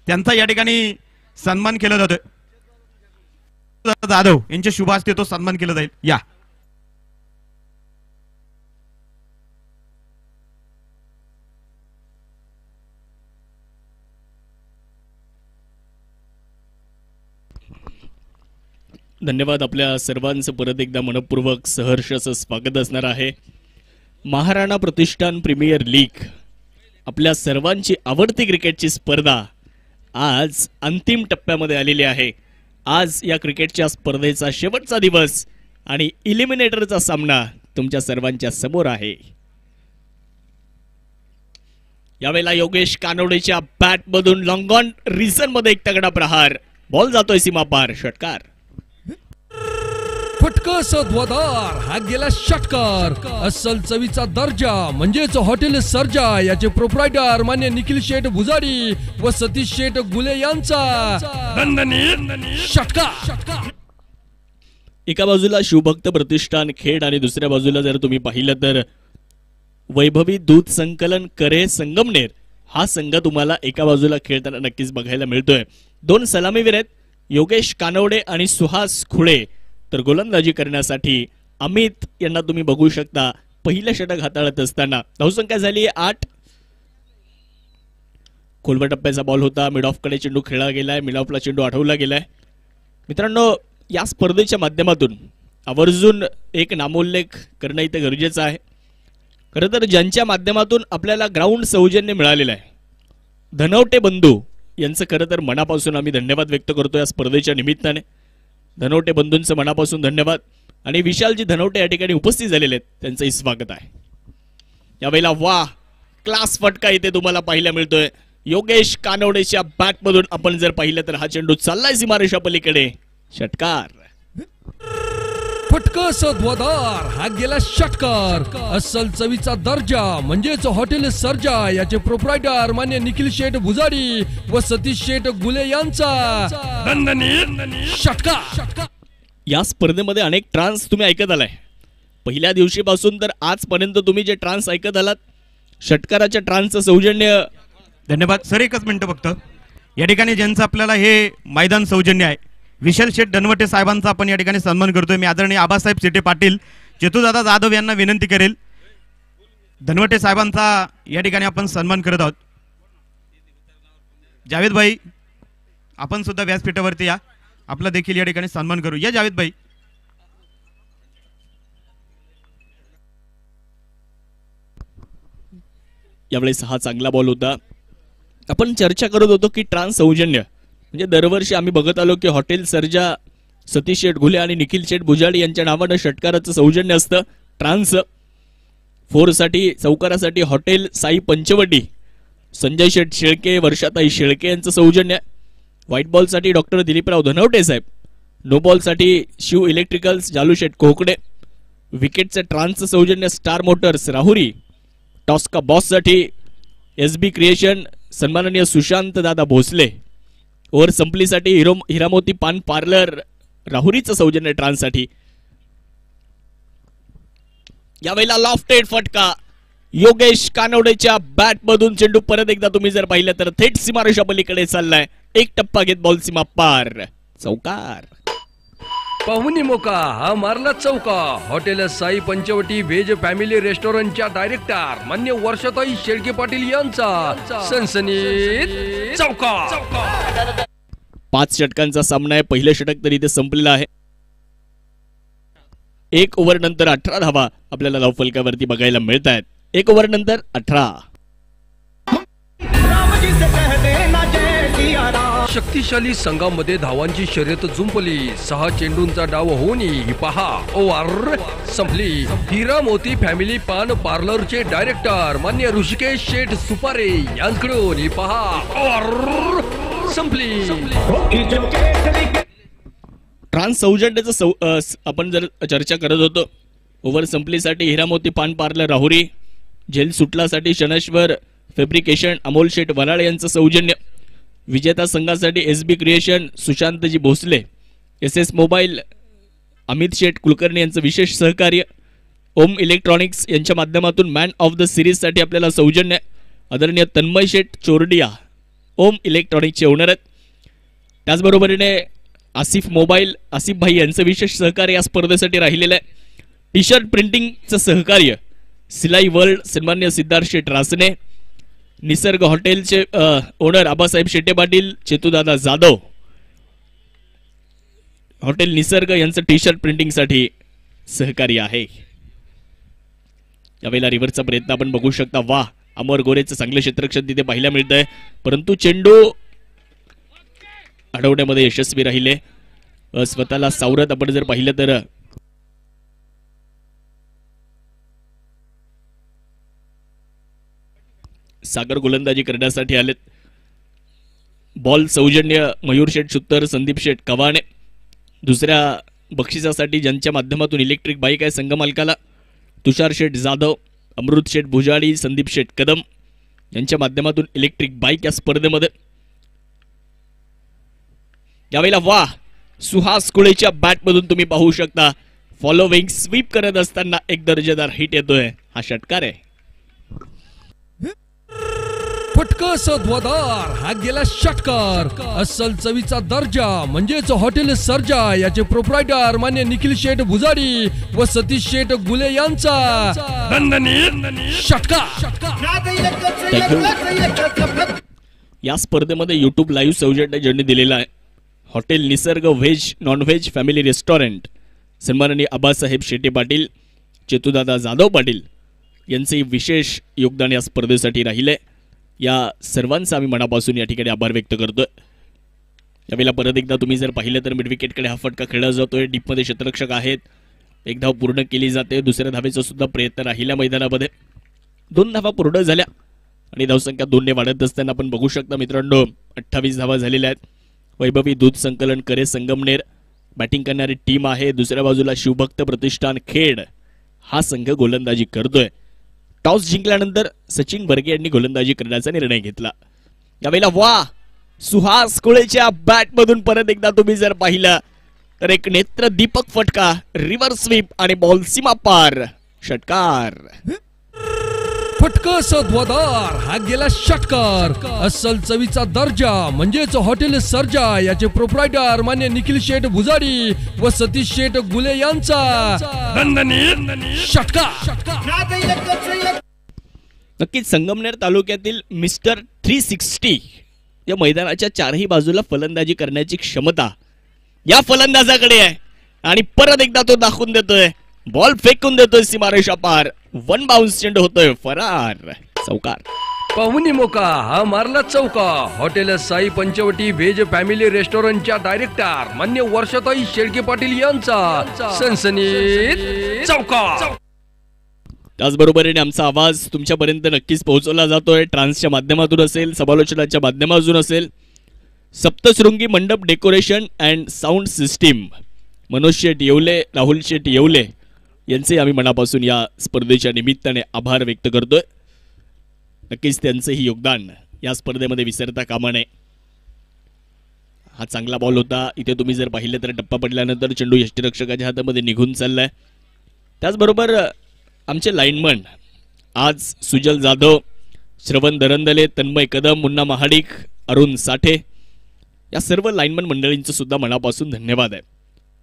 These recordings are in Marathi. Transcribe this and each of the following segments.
त्यांचा या ठिकाणी सन्मान केला जातोय. जाधव यांच्या शुभ हस्ते तो सन्मान केला जाईल. या धन्यवाद. आपल्या सर्वांचं परत एकदा मनपूर्वक सहर्ष असं स्वागत असणार आहे. महाराणा प्रतिष्ठान प्रीमियर लीग आपल्या सर्वांची आवडती क्रिकेटची स्पर्धा आज अंतिम टप्प्यामध्ये आलेली आहे. आज या क्रिकेटच्या स्पर्धेचा शेवटचा दिवस आणि इलिमिनेटरचा सामना तुमच्या सर्वांच्या समोर आहे. यावेळेला योगेश कानोडेच्या बॅटमधून लॉंग ऑन रिझन मध्ये एक तगडा प्रहार, बॉल जातोय सीमापार, षटकार. फटका सद्वादार, हा गेला षटकार. अस्सल चवीचा दर्जा म्हणजेच हॉटेल सर्जा याचे प्रोप्रायटर मान्य निखिल शेठ भुजाडी व सतीश शेठ गुले यांचा षटकार. एका बाजूला शिवभक्त प्रतिष्ठान खेड आणि दुसऱ्या बाजूला जर तुम्ही पाहिलं तर वैभवी दूध संकलन करे संगमनेर हा संघ तुम्हाला एका बाजूला खेळताना नक्कीच बघायला मिळतोय. दोन सलामीवीर आहेत, योगेश कानवडे आणि सुहास खुळे. तर गोलंदाजी करण्यासाठी अमित यांना तुम्ही बघू शकता. पहिलं षटक हाताळत असताना धावसंख्या झाली 8. खोलवर टप्प्याचा बॉल होता, मिड ऑफ कडे चेंडू खेळला गेलाय, मिड ऑफला चेंडू आठवला गेलाय. मित्रांनो, या स्पर्धेच्या माध्यमातून आवर्जून एक नामोल्लेख करणं इथे गरजेचं आहे. खरं तर ज्यांच्या माध्यमातून आपल्याला ग्राउंड सौजन्य मिळालेलं आहे, धनवटे बंधू यांचं खरं तर मनापासून आम्ही धन्यवाद व्यक्त करतो या स्पर्धेच्या निमित्ताने. धनवटे बंधूंचं मनापासून धन्यवाद. आणि विशालजी धनवटे या ठिकाणी उपस्थित झालेले आहेत, त्यांचंही स्वागत आहे. यावेळेला वा क्लास फटका इथे तुम्हाला पाहायला मिळतोय. योगेश कानवडेच्या बॅटमधून आपण जर पाहिलं तर हा चेंडू चाललाय सीमारेषा पलीकडे, षटकार. फटका सद्वादार, हा गेला षटकार. अस्सल चवीचा दर्जा म्हणजेच हॉटेल सर्जा याचे प्रोप्रायटर मान्य निखिल शेठ भुजाडी व सतीश शेठ गुले यांचा षटकार. या स्पर्धेमध्ये अनेक ट्रान्स तुम्ही ऐकत आलाय. पहिल्या दिवशीपासून तर आजपर्यंत तुम्ही जे ट्रान्स ऐकत आलात, षटकाराच्या ट्रान्सचं सौजन्य. धन्यवाद सर. एकच मिनिट फक्त. या ठिकाणी ज्यांचं आपल्याला हे मैदान सौजन्य आहे, विशाल शेठ धनवटे साहेबांचा आपण या ठिकाणी सन्मान करतोय. मी आदरणीय आबासाहेब सेटे पाटील, चेतुदादा जाधव यांना विनंती करेल, धनवटे साहेबांचा या ठिकाणी आपण सन्मान करत आहोत. जावेद भाई, आपण सुद्धा व्यासपीठावरती या, आपला देखील या ठिकाणी सन्मान करू. या जावेद भाई. यावेळेस हा चांगला बॉल होता. आपण चर्चा करत होतो की ट्रान्स सौजन्य म्हणजे दरवर्षी आम्ही बघत आलो की हॉटेल सर्जा, सतीश शेठ घुले आणि निखिल शेठ भुजाडी यांच्या नावानं षटकाराचं सौजन्य असतं. ट्रान्स फोरसाठी चौकारासाठी हॉटेल साई पंचवटी, संजय शेठ शेळके, वर्षाताई शेळके यांचं सौजन्य. व्हाईट बॉलसाठी डॉक्टर दिलीपराव धनवटे साहेब, नो बॉलसाठी शिव इलेक्ट्रिकल्स जालू शेठ कोकडे. विकेटचं ट्रान्सचं सौजन्य स्टार मोटर्स राहुरी. टॉस्का बॉससाठी SB क्रिएशन सन्माननीय सुशांत दादा भोसले. ओव्हर संपलीसाठी हिरामोती पान पार्लर राहुरीचं सौजन्य ट्रान्ससाठी. यावेळेला लॉफ्टेड फटका योगेश कानवडेच्या बॅटमधून चेंडू परत एकदा तुम्ही जर पाहिलं तर थेट सीमारेषा पलीकडे चाललाय. एक टप्पा घेत बॉल सीमा पार, चौकार. पाहुणी मोका, हा मारला चौका. Hotel Sai Panchavati veg family रेस्टॉरंटच्या डायरेक्टर मान्य वर्षाताई शेळके पाटील यांचा सनसनीत चौका. 5 षटकांचा सामना आहे. पहिलं षटक तरी इथे संपलेलं आहे. 1 ओव्हर नंतर 18 धावा आपल्याला धावफलकावरती बघायला मिळत आहेत. 1 ओव्हर नंतर 18. शक्तिशाली संघामध्ये धावांची शर्यत जुंपली. 6 चेंडूंचा डाव होऊन ही पहा ओव्हर संपली. हिरा मोती फॅमिली पान पार्लरचे डायरेक्टर मान्य ऋषिकेश शेठ सुपारे यांच्याकडून ही पहा ओव्हर संपली. ट्रान्स सौजन्याचं आपण जर चर्चा करत होतो, ओव्हर संपलीसाठी हिरामोती पान पार्लर राहुरी, जेल सुटलासाठी शनेश्वर फॅब्रिकेशन अमोल शेठ वराळे यांचं सौजन्य. विजेता संघासाठी SB क्रिएशन सुशांतजी भोसले, SS मोबाईल अमित शेठ कुलकर्णी यांचं विशेष सहकार्य. ओम इलेक्ट्रॉनिक्स यांच्या माध्यमातून मॅन ऑफ द सिरीज साठी आपल्याला सौजन्य आदरणीय तन्मय शेठ चोरडिया ओम इलेक्ट्रॉनिकचे ओनर आहेत. त्याचबरोबरीने आसिफ मोबाईल, आसिफ भाई यांचं विशेष सहकार्य या स्पर्धेसाठी राहिलेलं आहे. टी शर्ट प्रिंटिंगचं सहकार्य सिलाई वर्ल्ड सन्मान्य सिद्धार्थ शेठ रासने, निसर्ग हॉटेलचे ओनर आबासाहेब शेटे पाटील, चेतूदादा जाधव, हॉटेल निसर्ग यांचं टी शर्ट प्रिंटिंगसाठी सहकार्य आहे. यावेळेला रिव्हरचा प्रयत्न आपण बघू शकता. वा, अमर गोरेचं चांगलं क्षेत्ररक्षण तिथे पाहायला मिळतंय, परंतु चेंडू अडवण्यामध्ये यशस्वी राहिले. स्वतःला सावरत आपण जर पाहिलं तर सागर गोलंदाजी करण्यासाठी आलेत. बॉल सौजन्य मयूर शेठ सुत्तर, संदीप शेठ कवाणे. दुसऱ्या बक्षिसासाठी ज्यांच्या माध्यमातून इलेक्ट्रिक बाईक आहे संघमालकाला तुषार शेठ जाधव, अमृत शेठ भुजाडी, संदीप शेठ कदम यांच्या माध्यमातून इलेक्ट्रिक बाईक या स्पर्धेमध्ये. यावेळेला वा, सुहास कुळेच्या बॅटमधून तुम्ही पाहू शकता फॉलोविंग स्वीप करत असताना एक दर्जेदार हिट येतोय. हा षटकार आहे. फटकस ध्वदार हा गेला षटकार. अस्सल चवीचा दर्जा म्हणजेच हॉटेल सर्जा याचे प्रोप्रायटर मान्य निखिल शेठ भुजाडी व सतीश शेठ गुले यांचा षटकार. या स्पर्धेमध्ये युट्यूब लाईव्ह सौजन्य ज्यांनी दिलेला आहे हॉटेल निसर्ग veg non veg family restaurant सन्माननीय आबासाहेब शेटे पाटील, चेतूदादा जाधव पाटील यांचे विशेष योगदान या स्पर्धेसाठी राहिले. या सर्वांचा आम्ही मनापासून या ठिकाणी आभार व्यक्त करतोय. यावेळेला परत एकदा तुम्ही जर पाहिलं तर मिड विकेटकडे हा फटका खेळला जातोय. डीपमध्ये क्षेत्ररक्षक आहेत. एक धाव पूर्ण केली जाते. दुसऱ्या धावेचा सुद्धा प्रयत्न राहिला मैदानामध्ये. 2 धावा पूर्ण झाल्या आणि धावसंख्या 2 ने वाढत असताना आपण बघू शकता मित्रांनो 28 धावा झालेल्या आहेत. वैभवी दूध संकलन करे संगमनेर बॅटिंग करणारी टीम आहे. दुसऱ्या बाजूला शिवभक्त प्रतिष्ठान खेड हा संघ गोलंदाजी करतोय. टॉस जिंकल्यानंतर सचिन बर्गे यांनी गोलंदाजी करण्याचा निर्णय घेतला. यावेळेला वा, सुहास कुळेच्या बॅटमधून परत एकदा तुम्ही जर पाहिलं तर एक नेत्र दीपक फटका, रिव्हर्स स्वीप आणि बॉल सीमा पार. षटकार. फटकस ध्वदार हा गेला षटकार. अस्सल चवीचा दर्जा म्हणजेच हॉटेल सर्जा याचे प्रोप्रायटर मान्य निखिल शेठ भुजाडी व सतीश शेठ गुले यांचा षटकार. नक्कीच संगमनेर तालुक्यातील मिस्टर 360 या मैदानाच्या चारही बाजूला फलंदाजी करण्याची क्षमता या फलंदाजाकडे आहे आणि परत एकदा तो दाखवून देतोय. बॉल फेकून देतोय सीमारेषा पार. 1 बाउन्स चेंडू होतोय फरार. चौकार. पाहुणी मोका हा मारला चौका. Hotel Sai Panchavati veg family रेस्टॉरंटच्या डायरेक्टर मान्य वर्षाताई शेळके पाटील यांचा सनसनीत चौका. त्याचबरोबरीने आमचा आवाज तुमच्यापर्यंत नक्कीच पोहोचवला जातोय. ट्रान्सच्या माध्यमातून असेल, समालोचनाच्या माध्यमातून असेल. सप्तशृंगी मंडप decoration and sound system Manoj Sheth Yewale, Rahul Sheth Yewale यांचे आम्ही मनापासून या स्पर्धेच्या निमित्ताने आभार व्यक्त करतोय. नक्कीच त्यांचंही योगदान या स्पर्धेमध्ये विसरता कामा नये. हा चांगला बॉल होता. इथे तुम्ही जर पाहिलं तर टप्पा पडल्यानंतर चेंडू यष्टीरक्षकाच्या हातामध्ये निघून चाललाय. त्याचबरोबर आमचे लाईनमन आज सुजल जाधव, श्रवण दरंदले, तन्मय कदम, मुन्ना महाडिक, अरुण साठे या सर्व लाईनमन मंडळींचं सुद्धा मनापासून धन्यवाद आहे.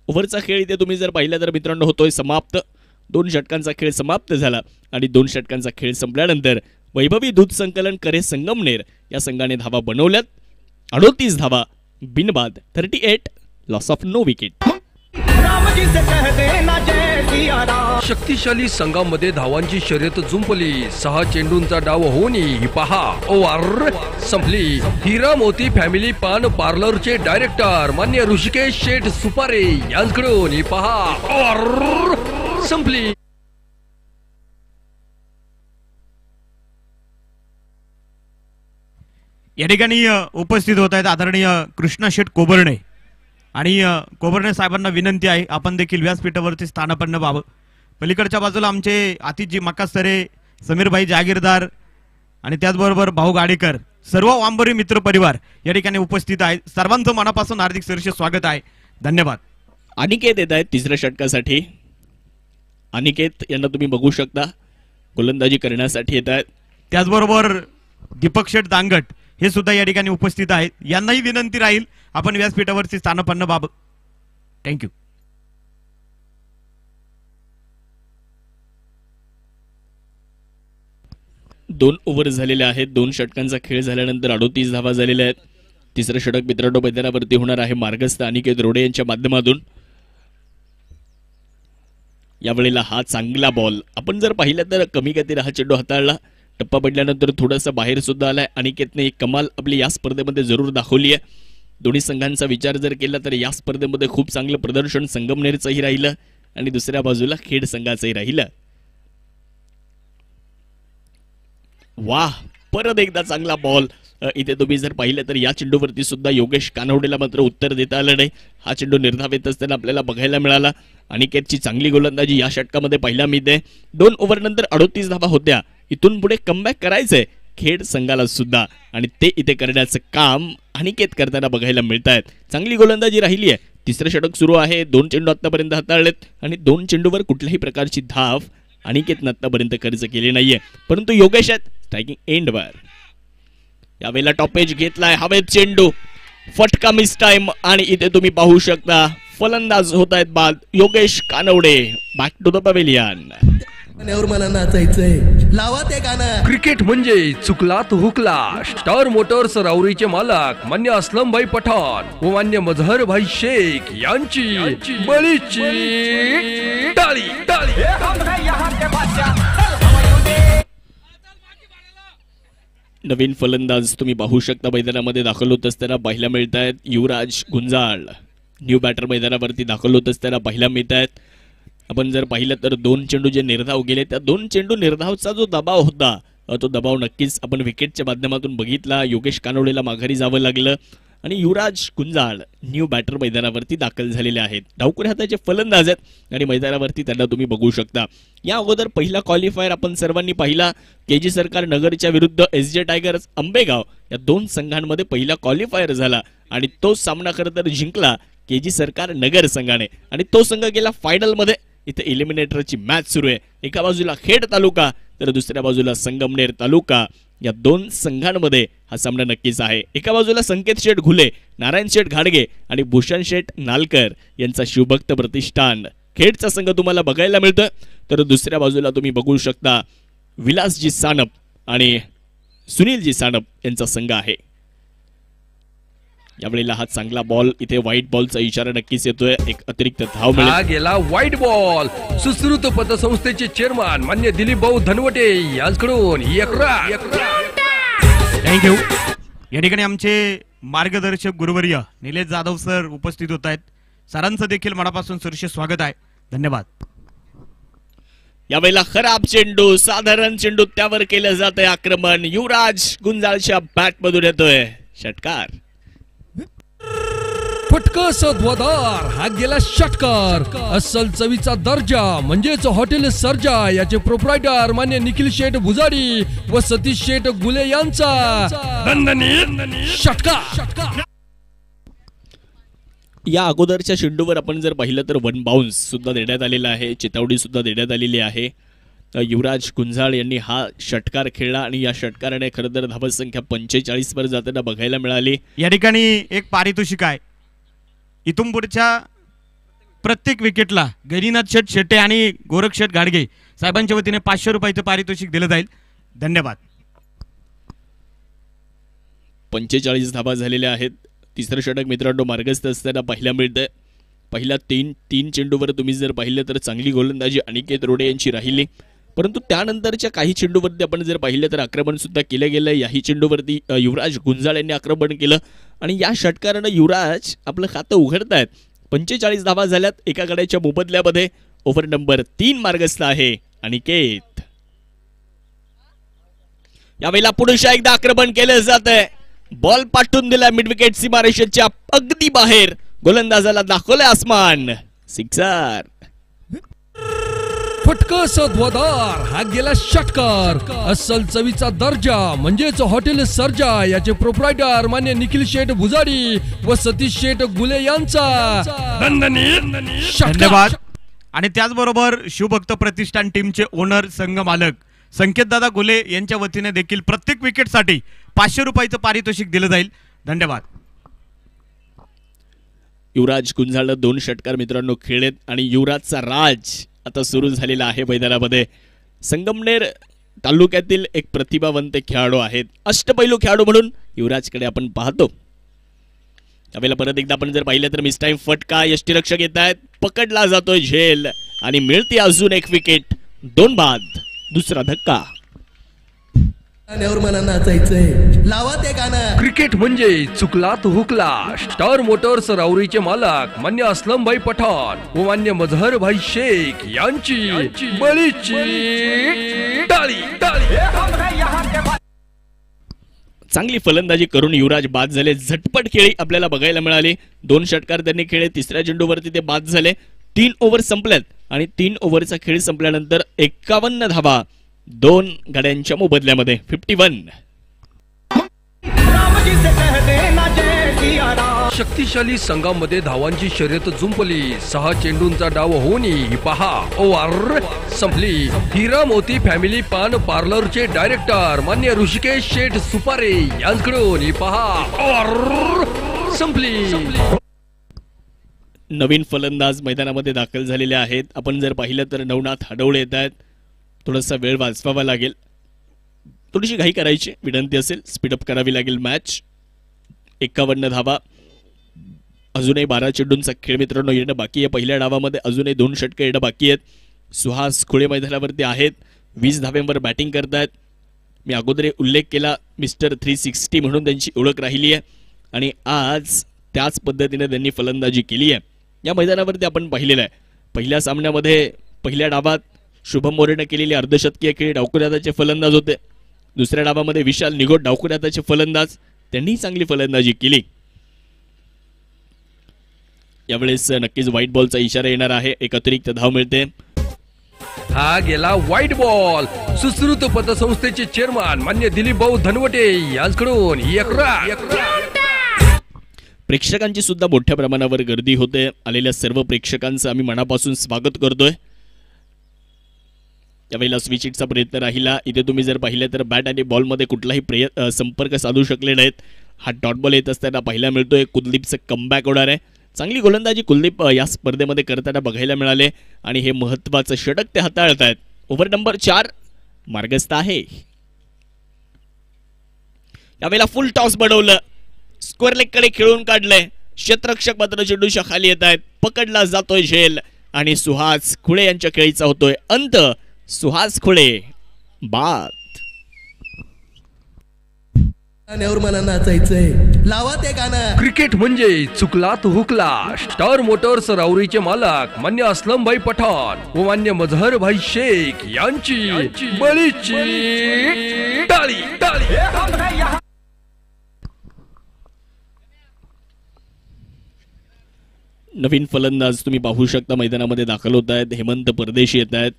ओव्हरचा खेळ इथे तुम्ही जर पाहिला तर मित्रांनो होतोय समाप्त. 2 षटकांचा खेळ समाप्त झाला आणि 2 षटकांचा खेळ संपल्यानंतर वैभवी दूध संकलन करे संगमनेर या संघाने धावा बनवल्यात. 38 धावा बिनबाद. 38 लॉस ऑफ नो विकेट. शक्तिशाली संघामध्ये धावांची शर्यत जुंपली. 6 चेंडूंचा डाव होऊन ही पहा ओव्हर संपली. हिरा मोती फॅमिली पान पार्लरचे डायरेक्टर मान्य ऋषिकेश शेठ सुपारे यांच्याकडून ही पहा ओव्हर संपली. या ठिकाणी उपस्थित होत आहेत आदरणीय कृष्णा शेठ कोबर्णे आणि कोबर्णे साहेबांना विनंती आहे आपण देखील व्यासपीठावरती स्थानापन्न व्हावं. पलीकडच्या बाजूला आमचे आतिथजी मकासरे, समीरभाई जागीरदार आणि त्याचबरोबर भाऊ गाडेकर सर्व वांबरी मित्र परिवार या ठिकाणी उपस्थित आहेत. सर्वांचं मनापासून हार्दिक सहर्ष स्वागत आहे. धन्यवाद. अनिकेत येत आहेत तिसऱ्या षटकासाठी. अनिकेत यांना तुम्ही बघू शकता गोलंदाजी करण्यासाठी येत आहेत. त्याचबरोबर दीपक शेठ दांगट हे सुद्धा या ठिकाणी उपस्थित आहेत. यांनाही विनंती राहील आपण व्यासपीठावरती स्थानापन्न बाब. थँक्यू. दोन ओव्हर झालेले आहेत. 2 षटकांचा खेळ झाल्यानंतर 38 धावा झालेल्या आहेत. तिसरं षटक मित्रांनो मैदानावरती होणार आहे मार्गस्थ अनिकेत रोडे यांच्या माध्यमातून. यावेळेला हा चांगला बॉल आपण जर पाहिलं तर कमी गतीने हा चेंडू हाताळला. टप्पा पडल्यानंतर थोडासा बाहेर सुद्धा आलाय. अनिकेतने एक कमाल आपली या स्पर्धेमध्ये जरूर दाखवली आहे. दोन्ही संघांचा विचार जर केला तर या स्पर्धेमध्ये खूप चांगलं प्रदर्शन संगमनेरचंही राहिलं आणि दुसऱ्या बाजूला खेड संघाचंही राहिलं. वाह, परत एकदा चांगला बॉल. इथे तुम्ही जर पाहिलं तर या चेंडूवरती सुद्धा योगेश कानवडेला मात्र उत्तर देता आलं नाही. हा चेंडू निर्धावित असताना आपल्याला बघायला मिळाला. अनिकेतची चांगली गोलंदाजी या षटकामध्ये पहिला मिळते. 2 ओव्हर नंतर 38 धावा होत्या. इथून पुढे कमबॅक करायचंय खेड संघाला सुद्धा आणि ते इथे करण्याचं काम अनिकेत करताना बघायला मिळत आहेत. चांगली गोलंदाजी राहिली आहे. तिसरं षटक सुरू आहे. 2 चेंडू आतापर्यंत हाताळलेत आणि 2 चेंडूवर कुठल्याही प्रकारची धाव अनिकेतनं आतापर्यंत खर्च केली नाहीये. परंतु योगेश आहेत स्ट्रायकिंग एंडवर. यावेळेला टॉपेज घेतलाय. हवेत चेंडू, फटका मिस टाइम आणि इथे तुम्ही पाहू शकता फलंदाज होत आहेत बाद. Yogesh Kanawade back to the pavilion. मला नाचायचंय, लावा ते गाणं. क्रिकेट म्हणजे चुकला तो हुकला. स्टार मोटर्स राऊरीचे मालक मान्य असलम भाई पठाण व मान्य मजहर भाई शेख यांची बळीची टाळी टाळी. नवीन फलंदाज तुम्ही पाहू शकता मैदानामध्ये दाखल होत असताना पाहायला मिळत आहेत. युवराज गुंजाळ न्यू बॅटर मैदानावरती दाखल होत असताना पाहायला मिळत आहेत. आपण जर पाहिलं तर 2 चेंडू जे निर्धाव गेले त्या 2 चेंडू निर्धावचा जो दबाव होता तो दबाव नक्कीच आपण विकेटच्या माध्यमातून बघितला. योगेश कानवडेला माघारी जावं लागलं आणि युवराज गुंजाळ न्यू बॅटर मैदानावरती दाखल झालेले आहेत. डावखुऱ्या हाताचे फलंदाज आहेत आणि मैदानावरती त्यांना तुम्ही बघू शकता. या अगोदर पहिला क्वालिफायर आपण सर्वांनी पाहिला. केजी सरकार नगरच्या विरुद्ध एसजे टायगर्स आंबेगाव या 2 संघांमध्ये पहिला क्वालिफायर झाला आणि तो सामना खरं तर जिंकला केजी सरकार नगर संघाने आणि तो संघ गेला फायनल मध्ये. इथे एलिमिनेटरची मॅच सुरू आहे. एका बाजूला खेड तालुका तर दुसऱ्या बाजूला संगमनेर तालुका. या 2 संघांमध्ये हा सामना नक्कीच आहे. एका बाजूला संकेत शेठ घुले, नारायण शेठ घाडगे आणि भूषण शेठ नालकर यांचा शिवभक्त प्रतिष्ठान खेडचा संघ तुम्हाला बघायला मिळतोय. तर दुसऱ्या बाजूला तुम्ही बघू शकता विलासजी सानप आणि सुनीलजी सानप यांचा संघ आहे. यावेळेला हा चांगला बॉल. इथे व्हाईट बॉलचा इशारा नक्कीच येतोय. एक अतिरिक्त धाव हा मिळेल. गेला व्हाईट बॉल. सुश्रुत पतसंस्थेचे चेअरमन मान्य दिलीप भाऊ धनवटे यांच्याकडून थँक्यू. या ठिकाणी आमचे मार्गदर्शक गुरुवर्य निलेश जाधव सर उपस्थित होत आहेत. सरांचं देखील मनापासून सुरक्षित स्वागत आहे. धन्यवाद. यावेळेला खराब चेंडू, साधारण चेंडू त्यावर केलं जात आहे आक्रमण. युवराज गुंजाळच्या बॅट मधून येतोय षटकार. फटकस ध्वदार. हा गेला षटकार. अस्सल चवीचा दर्जा म्हणजेच हॉटेल सर्जा याचे प्रोप्रायटर मान्य निखिल शेठ भुजाडी व सतीश शेठ गुले यांचा षटकार. या अगोदरच्या चेंडूवर आपण जर पाहिलं तर 1 बाउन्स सुद्धा देण्यात आलेला आहे. चितावडी सुद्धा देण्यात आलेली आहे. युवराज गुंजाळ यांनी हा षटकार खेळला आणि या षटकाराने खरं तर धावसंख्या 45 वर जाताना बघायला मिळाली. या ठिकाणी एक पारितोषिक आहे. इथून पुढच्या प्रत्येक विकेटला गैरीनाथ शेठ शेट्टे आणि गोरख शेठ घाडगे साहेबांच्या वतीने 500 रुपयाचं पारितोषिक दिलं जाईल. धन्यवाद. 45 धावा झालेल्या आहेत. तिसरं षटक मित्रांनो मार्गस्थ असताना पाहायला मिळतंय. पहिल्या 3 चेंडूवर तुम्ही जर पाहिलं तर चांगली गोलंदाजी अनिकेत रोडे यांची राहिली. परंतु त्यानंतरच्या काही चेंडूवरती आपण जर पाहिलं तर आक्रमण सुद्धा केलं गेलं. याही चेंडूवरती युवराज गुंजाळ यांनी आक्रमण केलं आणि या षटकारानं युवराज आपलं खातं उघडतायत. 45 धावा झाल्यात एका गड्याच्या मोबदल्यामध्ये. ओव्हर नंबर 3 मार्गस्थ आहे अनिकेत. यावेळेला पुरुष एकदा आक्रमण केलं जात आहे. बॉल पाठवून दिला मिड विकेट सीमारेषेच्या अगदी बाहेर. गोलंदाजाला दाखवलं आसमान. सिक्सर. फटकस ध्वदार. हा गेला षटकार. अस्सल चवीचा दर्जा म्हणजेच हॉटेल सर्जा याचे प्रोप्रायटर मान्य निखिल शेठ भुजाडी व सतीश शेठ गुले यांचा धन्यवाद. आणि त्याचबरोबर शिवभक्त प्रतिष्ठान टीमचे ओनर संघ मालक संकेतदादा गुले यांच्या वतीने देखील प्रत्येक विकेटसाठी 500 रुपयाचं पारितोषिक दिलं जाईल. धन्यवाद. युवराज कुंजाळनं 2 षटकार मित्रांनो खेळलेत आणि युवराजचा राज आता सुरू झालेला आहे मैदानामध्ये. संगमनेर तालुक्यातील एक प्रतिभावंत खेळाडू आहेत, अष्टपैलू खेळाडू म्हणून युवराजकडे आपण पाहतो. त्यावेळेला परत एकदा आपण जर पाहिलं तर मिस टाइम फटका यष्टीरक्षक येत आहेत, पकडला जातोय झेल आणि मिळते अजून एक विकेट. 2 बाद. दुसरा धक्का. गाण्यावर मला नाचायचंय, लावा ते गाणं. क्रिकेट म्हणजे चुकला तो हुकला. स्टार मोटर्स राऊरीचे मालक मान्य असलमभाई पठाण व मान्य मझहरभाई शेख यांची बळीची टाळी. चांगली फलंदाजी करून युवराज बाद झाले. झटपट खेळी आपल्याला बघायला मिळाली. 2 षटकार त्यांनी खेळले. तिसऱ्या चेंडूवरती ते बाद झाले. 3 ओव्हर संपल्यात आणि 3 ओव्हरचा खेळ संपल्यानंतर 51 धावा 2 गाड्यांच्या मोबदल्यामध्ये. 51. शक्तिशाली संघामध्ये धावांची शर्यत जुंपली. 6 चेंडूंचा डाव होऊन ही पहा ओव्हर संपली. हिरा मोती फॅमिली पान पार्लरचे डायरेक्टर मान्य ऋषिकेश शेठ सुपारे यांच्याकडून ही पहा ओव्हर संपली. नवीन फलंदाज मैदानामध्ये दाखल झालेले आहेत. आपण जर पाहिलं तर नवनाथ हडवळे येत आहेत. थोडासा वेळ वाचवावा लागेल, थोडीशी घाई करायची विनंती असेल. स्पीडअप करावी लागेल मॅच. 51 धावा. अजूनही 12 चेंडूंचा खेळ मित्रांनो येणं बाकी आहे. पहिल्या डावामध्ये अजूनही 2 षटके येणं बाकी आहेत. सुहास खुळे मैदानावरती आहेत. 20 धाव्यांवर बॅटिंग करतायत. मी अगोदर उल्लेख केला मिस्टर 360 म्हणून त्यांची ओळख राहिली आहे आणि आज त्याच पद्धतीने त्यांनी फलंदाजी केली आहे. या मैदानावरती आपण पाहिलेलं आहे. पहिल्या सामन्यामध्ये पहिल्या डावात शुभम मोरेने केलेली अर्धशतकीय खेळी डावखुऱ्याचे फलंदाज होते. दुसऱ्या डावामध्ये विशाल निगोट डावखुऱ्याचे फलंदाज, त्यांनी चांगली फलंदाजी केली. यावेळेस नक्कीच व्हाईट बॉलचा इशारा येणार आहे. एक अतिरिक्त धाव मिळते. हा गेला व्हाईट बॉल. सुश्रुत पतसंस्थेचे चेअरमन मान्य दिलीप भाऊ धनवटे यांच्याकडून 11. प्रेक्षकांची सुद्धा मोठ्या प्रमाणावर गर्दी होते. आलेल्या सर्व प्रेक्षकांचं आम्ही मनापासून स्वागत करतोय. त्यावेळेला स्विच हिटचा प्रयत्न राहिला. इथे तुम्ही जर पाहिलं तर बॅट आणि बॉलमध्ये कुठलाही संपर्क साधू शकले नाहीत. हा डॉट बॉल येत असताना पाहायला मिळतोय. कुलदीपचं कमबॅक होणार आहे. चांगली गोलंदाजी कुलदीप या स्पर्धेमध्ये करताना बघायला मिळाले आणि हे महत्त्वाचं षटक ते हाताळत आहेत. ओव्हर नंबर 4 मार्गस्थ आहे. यावेळेला फुल टॉस बनवलं. स्क्वेअर लेगकडे खेळून काढलंय. क्षेत्ररक्षक मात्र चेंडूच्या खाली येत आहेत. पकडला जातोय झेल आणि सुहास खुळे यांच्या खेळीचा होतोय अंत. सुहास खुळे बाद. गाण्यावर मला नाचायचंय, लावा ते गाणं. क्रिकेट म्हणजे चुकला तो हुकला. स्टार मोटर्स राऊरीचे मालक मान्य असलमभाई पठाण व मान्य मझहरभाई शेख यांची बळीची टाळी. नवीन फलंदाज तुम्ही पाहू शकता मैदानामध्ये दाखल होत आहेत. हेमंत परदेशी येत आहेत.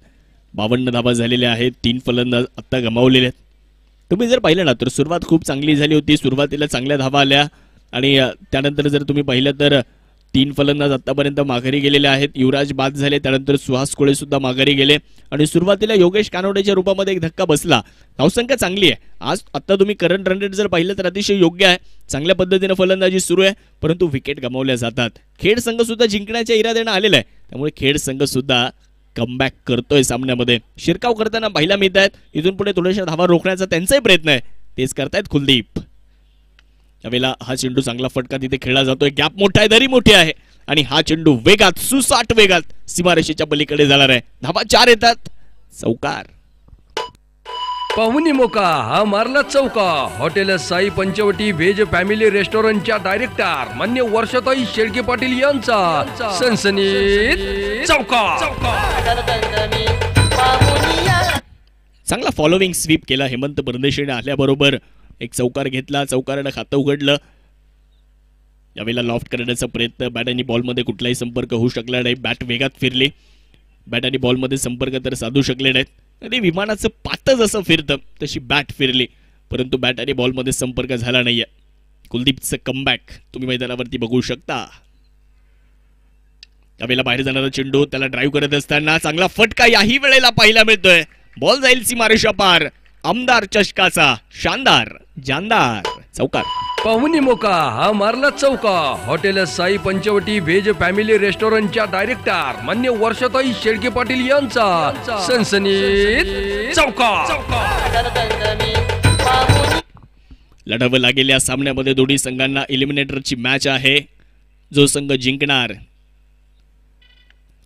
52 धावा झालेल्या आहेत. 3 फलंदाज आता गमावलेले आहेत. तुम्ही जर पाहिलं ना तर सुरुवात खूप चांगली झाली होती. सुरुवातीला चांगल्या धावा आल्या आणि त्यानंतर जर तुम्ही पाहिलं तर 3 फलंदाज आतापर्यंत माघारी गेलेले आहेत. युवराज बाद झाले. त्यानंतर सुहास कोळे सुद्धा माघारी गेले आणि सुरुवातीला योगेश कानवडेच्या रूपामध्ये एक धक्का बसला. धावसंख्या चांगली आहे. आज आता तुम्ही करंट रन रेट जर पाहिलं तर अतिशय योग्य आहे. चांगल्या पद्धतीने फलंदाजी सुरू आहे, परंतु विकेट गमावल्या जातात. खेड संघ सुद्धा जिंकण्याच्या इराद्याने आलेला आहे. त्यामुळे खेड संघ सुद्धा कमबॅक करतोय सामन्यामध्ये. शिरकाव करताना पाहायला मिळत आहेत. इथून पुढे थोड्याशा धावा रोखण्याचा त्यांचाही प्रयत्न आहे. तेच करतायत कुलदीप. त्यावेळेला हा चेंडू चांगला फटका तिथे खेळला जातोय. गॅप मोठा आहे, दरी मोठी आहे आणि हा चेंडू वेगात सुसाट वेगात सीमारेषेच्या पलीकडे जाणार आहे. धावा 4 येतात. चौकार. पाहुणी मोका हा मारला चौका. Hotel Sai Panchavati veg family रेस्टॉरंटच्या डायरेक्टर मान्य वर्षाताई शेळके पाटील यांचा सनसनीत चौका. चांगला फॉलोविंग स्वीप केला हेमंत परदेशीने. आल्याबरोबर एक चौकार घेतला. चौकारानं खातं उघडलं. यावेळेला लॉफ्ट करण्याचा प्रयत्न. बॅट आणि बॉलमध्ये कुठलाही संपर्क होऊ शकला नाही. बॅट वेगात फिरली. बॅट आणि बॉलमध्ये संपर्क तर साधू शकले नाहीत. आणि विमानाचं पातं जसं फिरतं तशी बॅट फिरली, परंतु बॅट आणि बॉलमध्ये संपर्क झाला नाहीये. कुलदीपचं कमबॅक तुम्ही मैदानावरती बघू शकता. त्यावेळेला बाहेर जाणारा चेंडू, त्याला ड्राईव्ह करत असताना चांगला फटका याही वेळेला पाहायला मिळतोय. बॉल जाईल सीमारेषा पार आमदार चषकाचा शानदार जानदार चौकार. पाहुणी मोका हा मारला चौका. Hotel Sai Panchavati veg family रेस्टॉरंटच्या डायरेक्टर मान्य वर्षाताई शेळके पाटील यांचा सनसनीत चौका. लढावं लागेल या सामन्यामध्ये दोन्ही संघांना एलिमिनेटरची मॅच आहे. जो संघ जिंकणार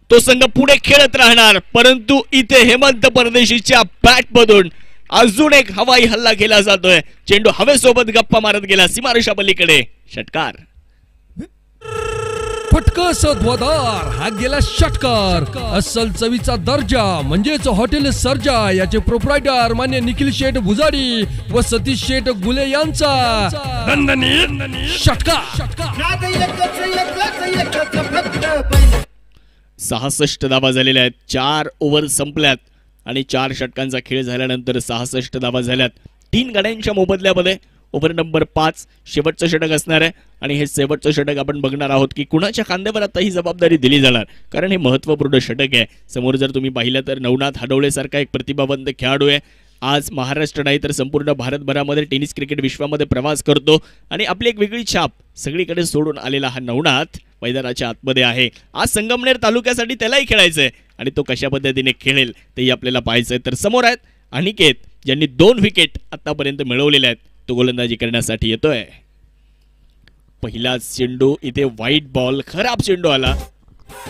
तो संघ पुढे खेळत राहणार. परंतु इथे हेमंत परदेशीच्या बॅट मधून अजून एक हवाई हल्ला केला जातोय. चेंडू हवेसोबत गप्पा मारत गेला सीमारेषा पलीकडे. षटकार. फटका सध्वदार हा गेला षटकार. अस्सल चवीचा दर्जा म्हणजेच हॉटेल सर्जा याचे प्रोप्रायटर मान्य निखिल शेठ भुजाडी व सतीश शेठ गुले यांचा षटकार. 66 धावा झालेल्या आहेत. 4 ओव्हर संपल्यात आणि 4 षटकांचा खेळ झाल्यानंतर 66 धावा झाल्यात. 3 गड्यांच्या मोबदल्यामध्ये ओव्हर नंबर 5 शेवटचं षटक असणार आहे आणि हे शेवटचं षटक आपण बघणार आहोत की कुणाच्या खांद्यावर आता ही जबाबदारी दिली जाणार, कारण हे महत्त्वपूर्ण षटक आहे. समोर जर तुम्ही पाहिलं तर नवनाथ हडवळे सारखा एक प्रतिभावंत खेळाडू आहे. आज महाराष्ट्र नाही तर संपूर्ण भारतभरामध्ये टेनिस क्रिकेट विश्वामध्ये प्रवास करतो आणि आपली एक वेगळी छाप सगळीकडे सोडून आलेला हा नवनाथ मैदानाच्या आतमध्ये आहे. आज संगमनेर तालुक्यासाठी त्यालाही खेळायचंय आणि तो कशा पद्धतीने खेळेल तेही आपल्याला पाहायचंय. तर समोर आहेत अनिकेत ज्यांनी 2 विकेट आतापर्यंत मिळवलेल्या आहेत. तो गोलंदाजी करण्यासाठी येतोय. पहिला चेंडू इथे व्हाईट बॉल, खराब चेंडू आला.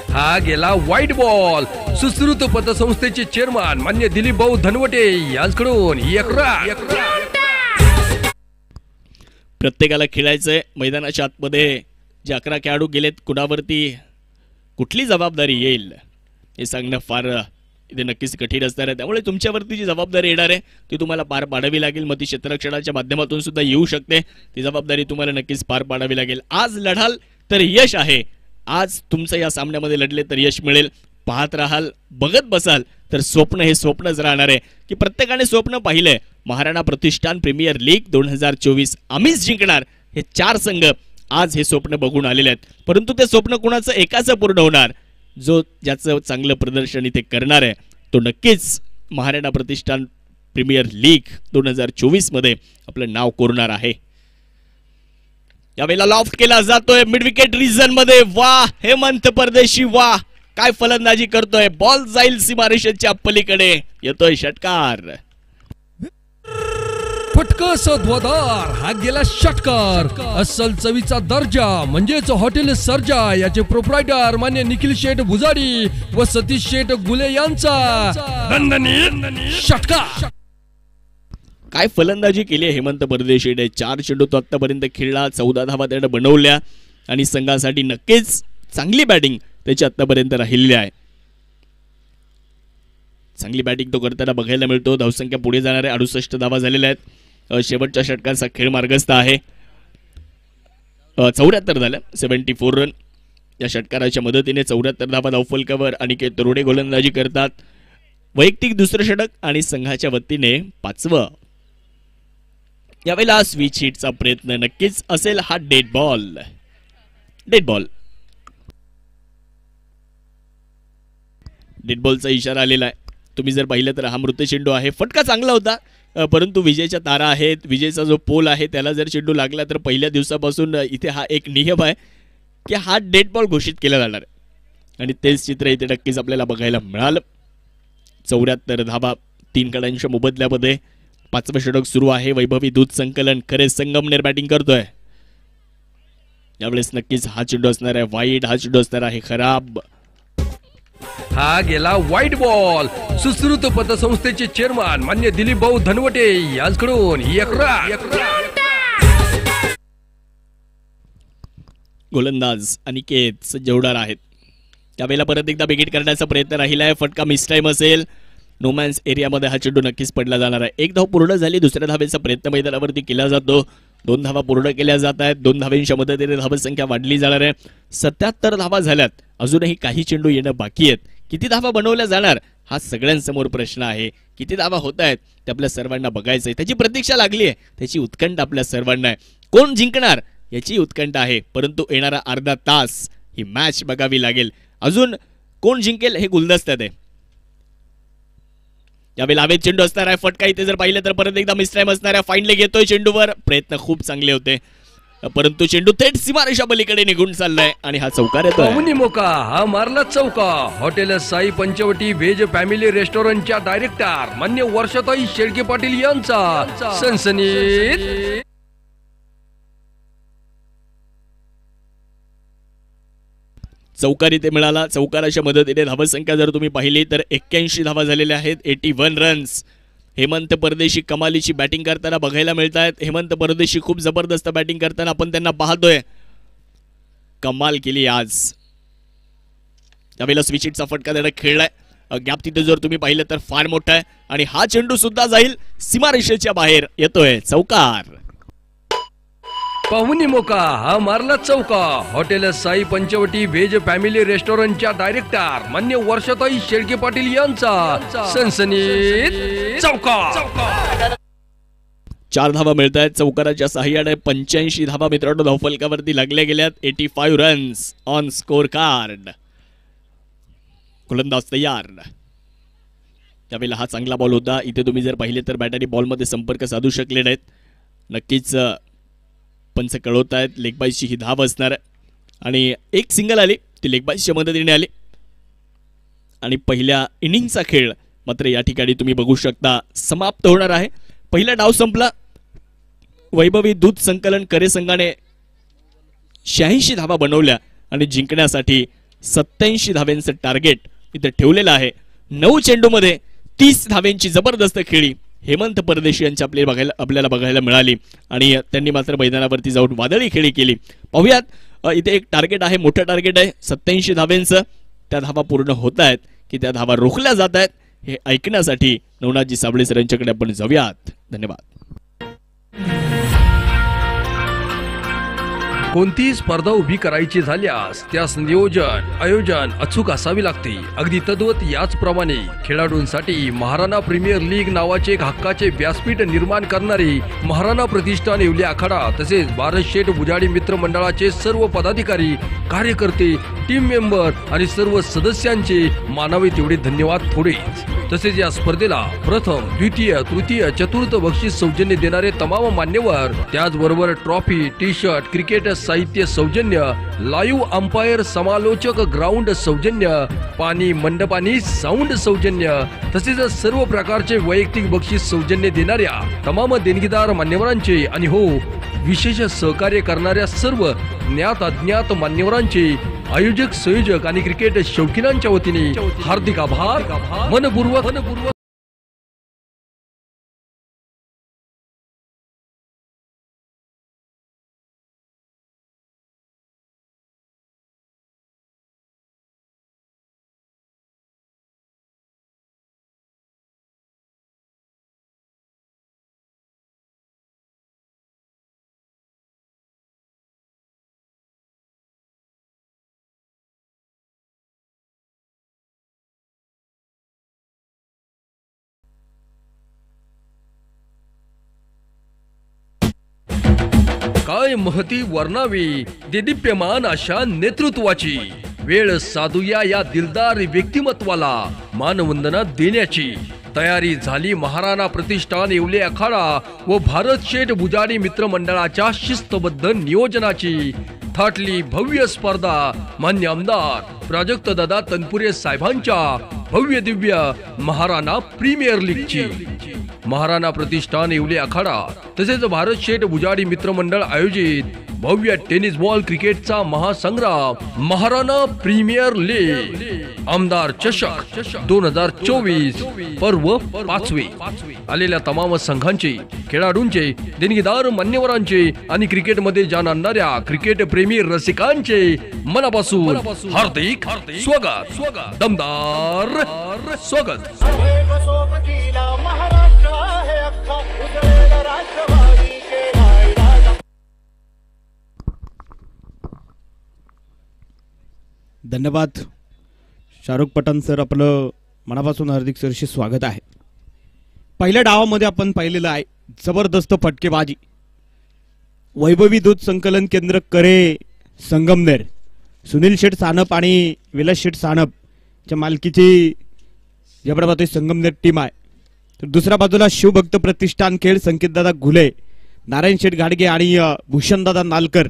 हा गेला व्हाईट बॉल. सुश्रुत पतसंस्थेचे चेअरमन मान्य दिलीप भाऊ धनवटे यांच्याकडून 1 रन. प्रत्येकाला खेळायचंय. मैदानाच्या आतमध्ये जे 11 खेळाडू गेलेत कुणावरती कुठली जबाबदारी येईल हे सांगणं फार इथे नक्कीच कठीण असणार आहे. त्यामुळे तुमच्यावरती जी जबाबदारी येणार आहे ती तुम्हाला पार पाडावी लागेल. मग ती क्षेत्ररक्षणाच्या माध्यमातून सुद्धा येऊ शकते. ती जबाबदारी तुम्हाला नक्कीच पार पाडावी लागेल. आज लढाल तर यश आहे. आज तुमचं या सामन्यामध्ये लढले तर यश मिळेल. पाहत राहाल, बघत बसाल तर स्वप्न हे स्वप्नच राहणार आहे की प्रत्येकाने स्वप्न पाहिलंय. महाराणा प्रतिष्ठान प्रीमियर लीग 2024 आम्हीच जिंकणार. हे 4 संघ आज हे स्वप्न बघून आलेले आहेत. परंतु ते स्वप्न कुणाचं एकाचं पूर्ण होणार. जो ज्याचं चांगलं प्रदर्शन इथे करणार आहे तो नक्कीच महाराणा प्रतिष्ठान प्रीमियर लीग 2024 मध्ये आपलं नाव कोरणार आहे. यावेळेला लॉफ्ट केला जातोय मिड विकेट रिजन मध्ये. वा हेमंत परदेशी, वा काय फलंदाजी करतोय. बॉल जाईल सीमारेषेच्या पलीकडे. येतोय षटकार. फटका सध्वदार हा गेला षटकार. अस्सल चवीचा दर्जा म्हणजेच हॉटेल सर्जा याचे प्रोप्रायटर मान्य निखिल शेठ भुजाडी व सतीश शेठ गुले यांचा षटकार. काय फलंदाजी केली आहे हेमंत परदेशीने. 4 चेंडू तो आतापर्यंत खेळला. 14 धावा त्याने बनवल्या आणि संघासाठी नक्कीच चांगली बॅटिंग त्याची आतापर्यंत राहिलेली आहे. चांगली बॅटिंग तो करताना बघायला मिळतो. धावसंख्या पुढे जाणारे 68 धावा झालेल्या आहेत. शेवटच्या षटकाचा खेळ मार्गस्थ आहे. 74 झाल्या, 74 रन. या षटकाराच्या मदतीने 74 धावा धावफलकावर अनिकेत तरोडे गोलंदाजी करतात. वैयक्तिक दुसरं षटक आणि संघाच्या वतीने 5वं. यावेळेला स्विच हिटचा प्रयत्न नक्कीच असेल. हा डेड बॉल. डेड बॉलचा इशारा आलेला आहे. तुम्ही जर पाहिलं तर हा मृत चेंडू आहे. फटका चांगला होता परंतु विजेच्या तारा आहेत, विजेचा जो पोल आहे त्याला जर चेंडू लागला तर पहिल्या दिवसापासून इथे हा एक नियम आहे की हा डेड बॉल घोषित केला जाणार आहे आणि तेच चित्र इथे नक्कीच आपल्याला बघायला मिळालं. 74 धावा 3 गड्यांच्या मोबदल्यामध्ये 5वं षटक सुरू आहे. वैभवी दूध संकलन खरे संगमनेर बॅटिंग करतोय. यावेळेस नक्कीच हा चेंडू असणार आहे वाईट. हा चेंडू असणार आहे खराब. हा गेला व्हाईट बॉल. सुश्रुत पतसंस्थेचे चेअरमन मान्य दिलीप भाऊ धनवटे यांच्याकडून 1 रन. गोलंदाज अनिकेत सज्जवडार आहेत. त्यावेळेला परत एकदा विकेट करण्याचा प्रयत्न राहिला आहे. फटका मिस टाइम असेल. नोमॅन्स एरियामध्ये हा चेंडू नक्कीच पडला जाणार आहे. 1 धाव पूर्ण झाली. दुसऱ्या धावेचा प्रयत्न मैदानावरती केला जातो. 2 धावा पूर्ण केल्या जात आहेत. 2 धावांच्या मदतीने धावसंख्या वाढली जाणार आहे. 77 धावा झाल्यात. अजूनही काही चेंडू येणं बाकी आहेत. किती धावा बनवल्या जाणार हा सगळ्यांसमोर प्रश्न आहे. किती धावा होत आहेत ते आपल्या सर्वांना बघायचंय. त्याची प्रतीक्षा लागली आहे. त्याची उत्कंठ आपल्या सर्वांना आहे. कोण जिंकणार याची उत्कंठ आहे. परंतु येणारा अर्धा तास ही मॅच बघावी लागेल. अजून कोण जिंकेल हे गुलदस्त्यात आहे. यावेळी हवेत चेंडू असणार आहे, फटका इथे जर पाहिलं तर परत एकदा मिसटाईम असणार आहे. फाईनली घेतोय चेंडूवर, प्रयत्न खूप चांगले होते परंतु चेंडू थेट सीमारेषा पलीकडे निघून चाललाय आणि हा चौकार येतोय. पाहुणी मोका हा मारला चौका. Hotel Sai Panchavati veg family रेस्टॉरंटच्या डायरेक्टर मान्य वर्षाताई शेळके पाटील यांचा सनसनीत चौकार इथे मिळाला. चौकाराच्या मदतीने धावसंख्या जर तुम्ही पाहिली तर 81 धावा झालेल्या आहेत, 81 रन्स. हेमंत परदेशी कमालीची बॅटिंग करताना बघायला मिळत आहेत. हेमंत परदेशी खूप जबरदस्त बॅटिंग करताना आपण त्यांना पाहतोय. कमाल केली आज. त्यावेळेला स्विच हिटचा फटका त्याने खेळलाय. गॅप तिथे जर तुम्ही पाहिलं तर फार मोठा आहे आणि हा चेंडू सुद्धा जाईल सीमारेषेच्या बाहेर. येतोय चौकार. पाहुणी मोका हा मारला चौका. Hotel Sai Panchavati veg family रेस्टॉरंटच्या डायरेक्टर मान्य वर्षाताई शेळके पाटील यांचा सनसनीत चौका. 4 धावा मिळत आहेत चौकाराच्या सहाय्याने. 85 धावा मित्रांनो धावफलकावरती लागल्या गेल्यात. 85 रन्स ऑन स्कोर कार्ड. गोलंदाज तयार. त्यावेळेला हा चांगला बॉल होता. इथे तुम्ही जर पाहिले तर बॅट आणि बॉलमध्ये संपर्क साधू शकले नाहीत. नक्कीच पंच कळवत आहेत लेगबाईची ही धाव असणार आणि एक सिंगल आली ती लेगबाईच्या मदतीने आली आणि पहिल्या इनिंगचा खेळ मात्र या ठिकाणी तुम्ही बघू शकता समाप्त होणार आहे. पहिला डाव संपला. वैभवी दूध संकलन करे संघाने 86 धावा बनवल्या आणि जिंकण्यासाठी 87 धावांचं टार्गेट इथे ठेवलेलं आहे. 9 चेंडूमध्ये 30 धावांची जबरदस्त खेळी हेमंत परदेशी यांची आपल्याला बघायला मिळाली आणि त्यांनी मात्र मैदानावरती जाऊन वादळी खेळी केली. पाहूयात इथे एक टार्गेट आहे, मोठं टार्गेट आहे 87 धावांचं. त्या धावा पूर्ण होत आहेत की त्या धावा रोखल्या जात आहेत हे ऐकण्यासाठी नवनाथजी साबळे सर यांच्याकडे आपण जाऊयात. धन्यवाद. कोणतीही स्पर्धा उभी करायची झाल्यास त्यास नियोजन आयोजन अचूक असावी लागते. अगदी तद्वत याचप्रमाणे खेळाडूंसाठी महाराणा प्रीमियर लीग नावाचे एक हक्काचे व्यासपीठ निर्माण करणारे महाराणा प्रतिष्ठान येवले आखाडा तसेच भारत शेठ बुजाडी मित्र मंडळाचे सर्व पदाधिकारी कार्यकर्ते टीम मेंबर आणि सर्व सदस्यांचे मानावे तेवढे धन्यवाद थोडेच. तसेच या स्पर्धेला प्रथम द्वितीय तृतीय चतुर्थ बक्षीस सौजन्य देणारे तमाम मान्यवर, त्याचबरोबर ट्रॉफी टी शर्ट क्रिकेट साहित्य सौजन्य, लाईव्ह अंपायर समालोचक ग्राउंड सौजन्य, पाणी मंडपानी साऊंड सौजन्य तसेच सर्व प्रकारचे वैयक्तिक बक्षीस सौजन्य देणाऱ्या तमाम देणगीदार मान्यवरांचे आणि हो विशेष सहकार्य करणाऱ्या सर्व ज्ञात अज्ञात मान्यवरांचे आयोजक संयोजक आणि क्रिकेट शौकीनांच्या वतीने हार्दिक आभार मनपूर्वक. काय महती वर्णावी देदीप्यमान अशा नेतृत्वाची. वेळ साधूया या दिलदार व्यक्तिमत्वाला मानवंदना देण्याची. तयारी झाली महाराणा प्रतिष्ठान येवले आखाडा व भारत शेठ बुजाडी मित्र मंडळाच्या शिस्तबद्ध नियोजनाची. थाटली भव्य स्पर्धा मान्य आमदार प्राजक्त दादा तनपुरे साहेबांच्या भव्य दिव्य महाराणा प्रीमियर लीगची. महाराणा प्रतिष्ठान येवले आखाडा तसेच भारत शेठ बुजाडी मित्र मंडळ आयोजित भव्य टेनिस बॉल क्रिकेटचा महासंग्राम महाराणा प्रीमियर लीग आमदार चषक 2024 पर्व 5वे. आलेल्या तमाम संघांचे खेळाडूंचे देणगीदार मान्यवरांचे आणि क्रिकेटमध्ये जाण आणणाऱ्या क्रिकेट प्रेमी रसिकांचे मनापासून हार्दिक स्वागत दमदार स्वागत. धन्यवाद शाहरुख पठाण सर, आपलं मनापासून हार्दिक सरशी स्वागत आहे. पहिल्या डावामध्ये आपण पाहिलेलं आहे जबरदस्त फटकेबाजी. वैभवी दूध संकलन केंद्र करे संगमनेर, सुनील शेठ सानप आणि विलास शेठ सानप च्या मालकीची जबरदस्त संगमनेर टीम आहे. तर दुसऱ्या बाजूला शिवभक्त प्रतिष्ठान खेळ संकेतदादा घुले, नारायण शेठ घाडगे आणि भूषणदादा नालकर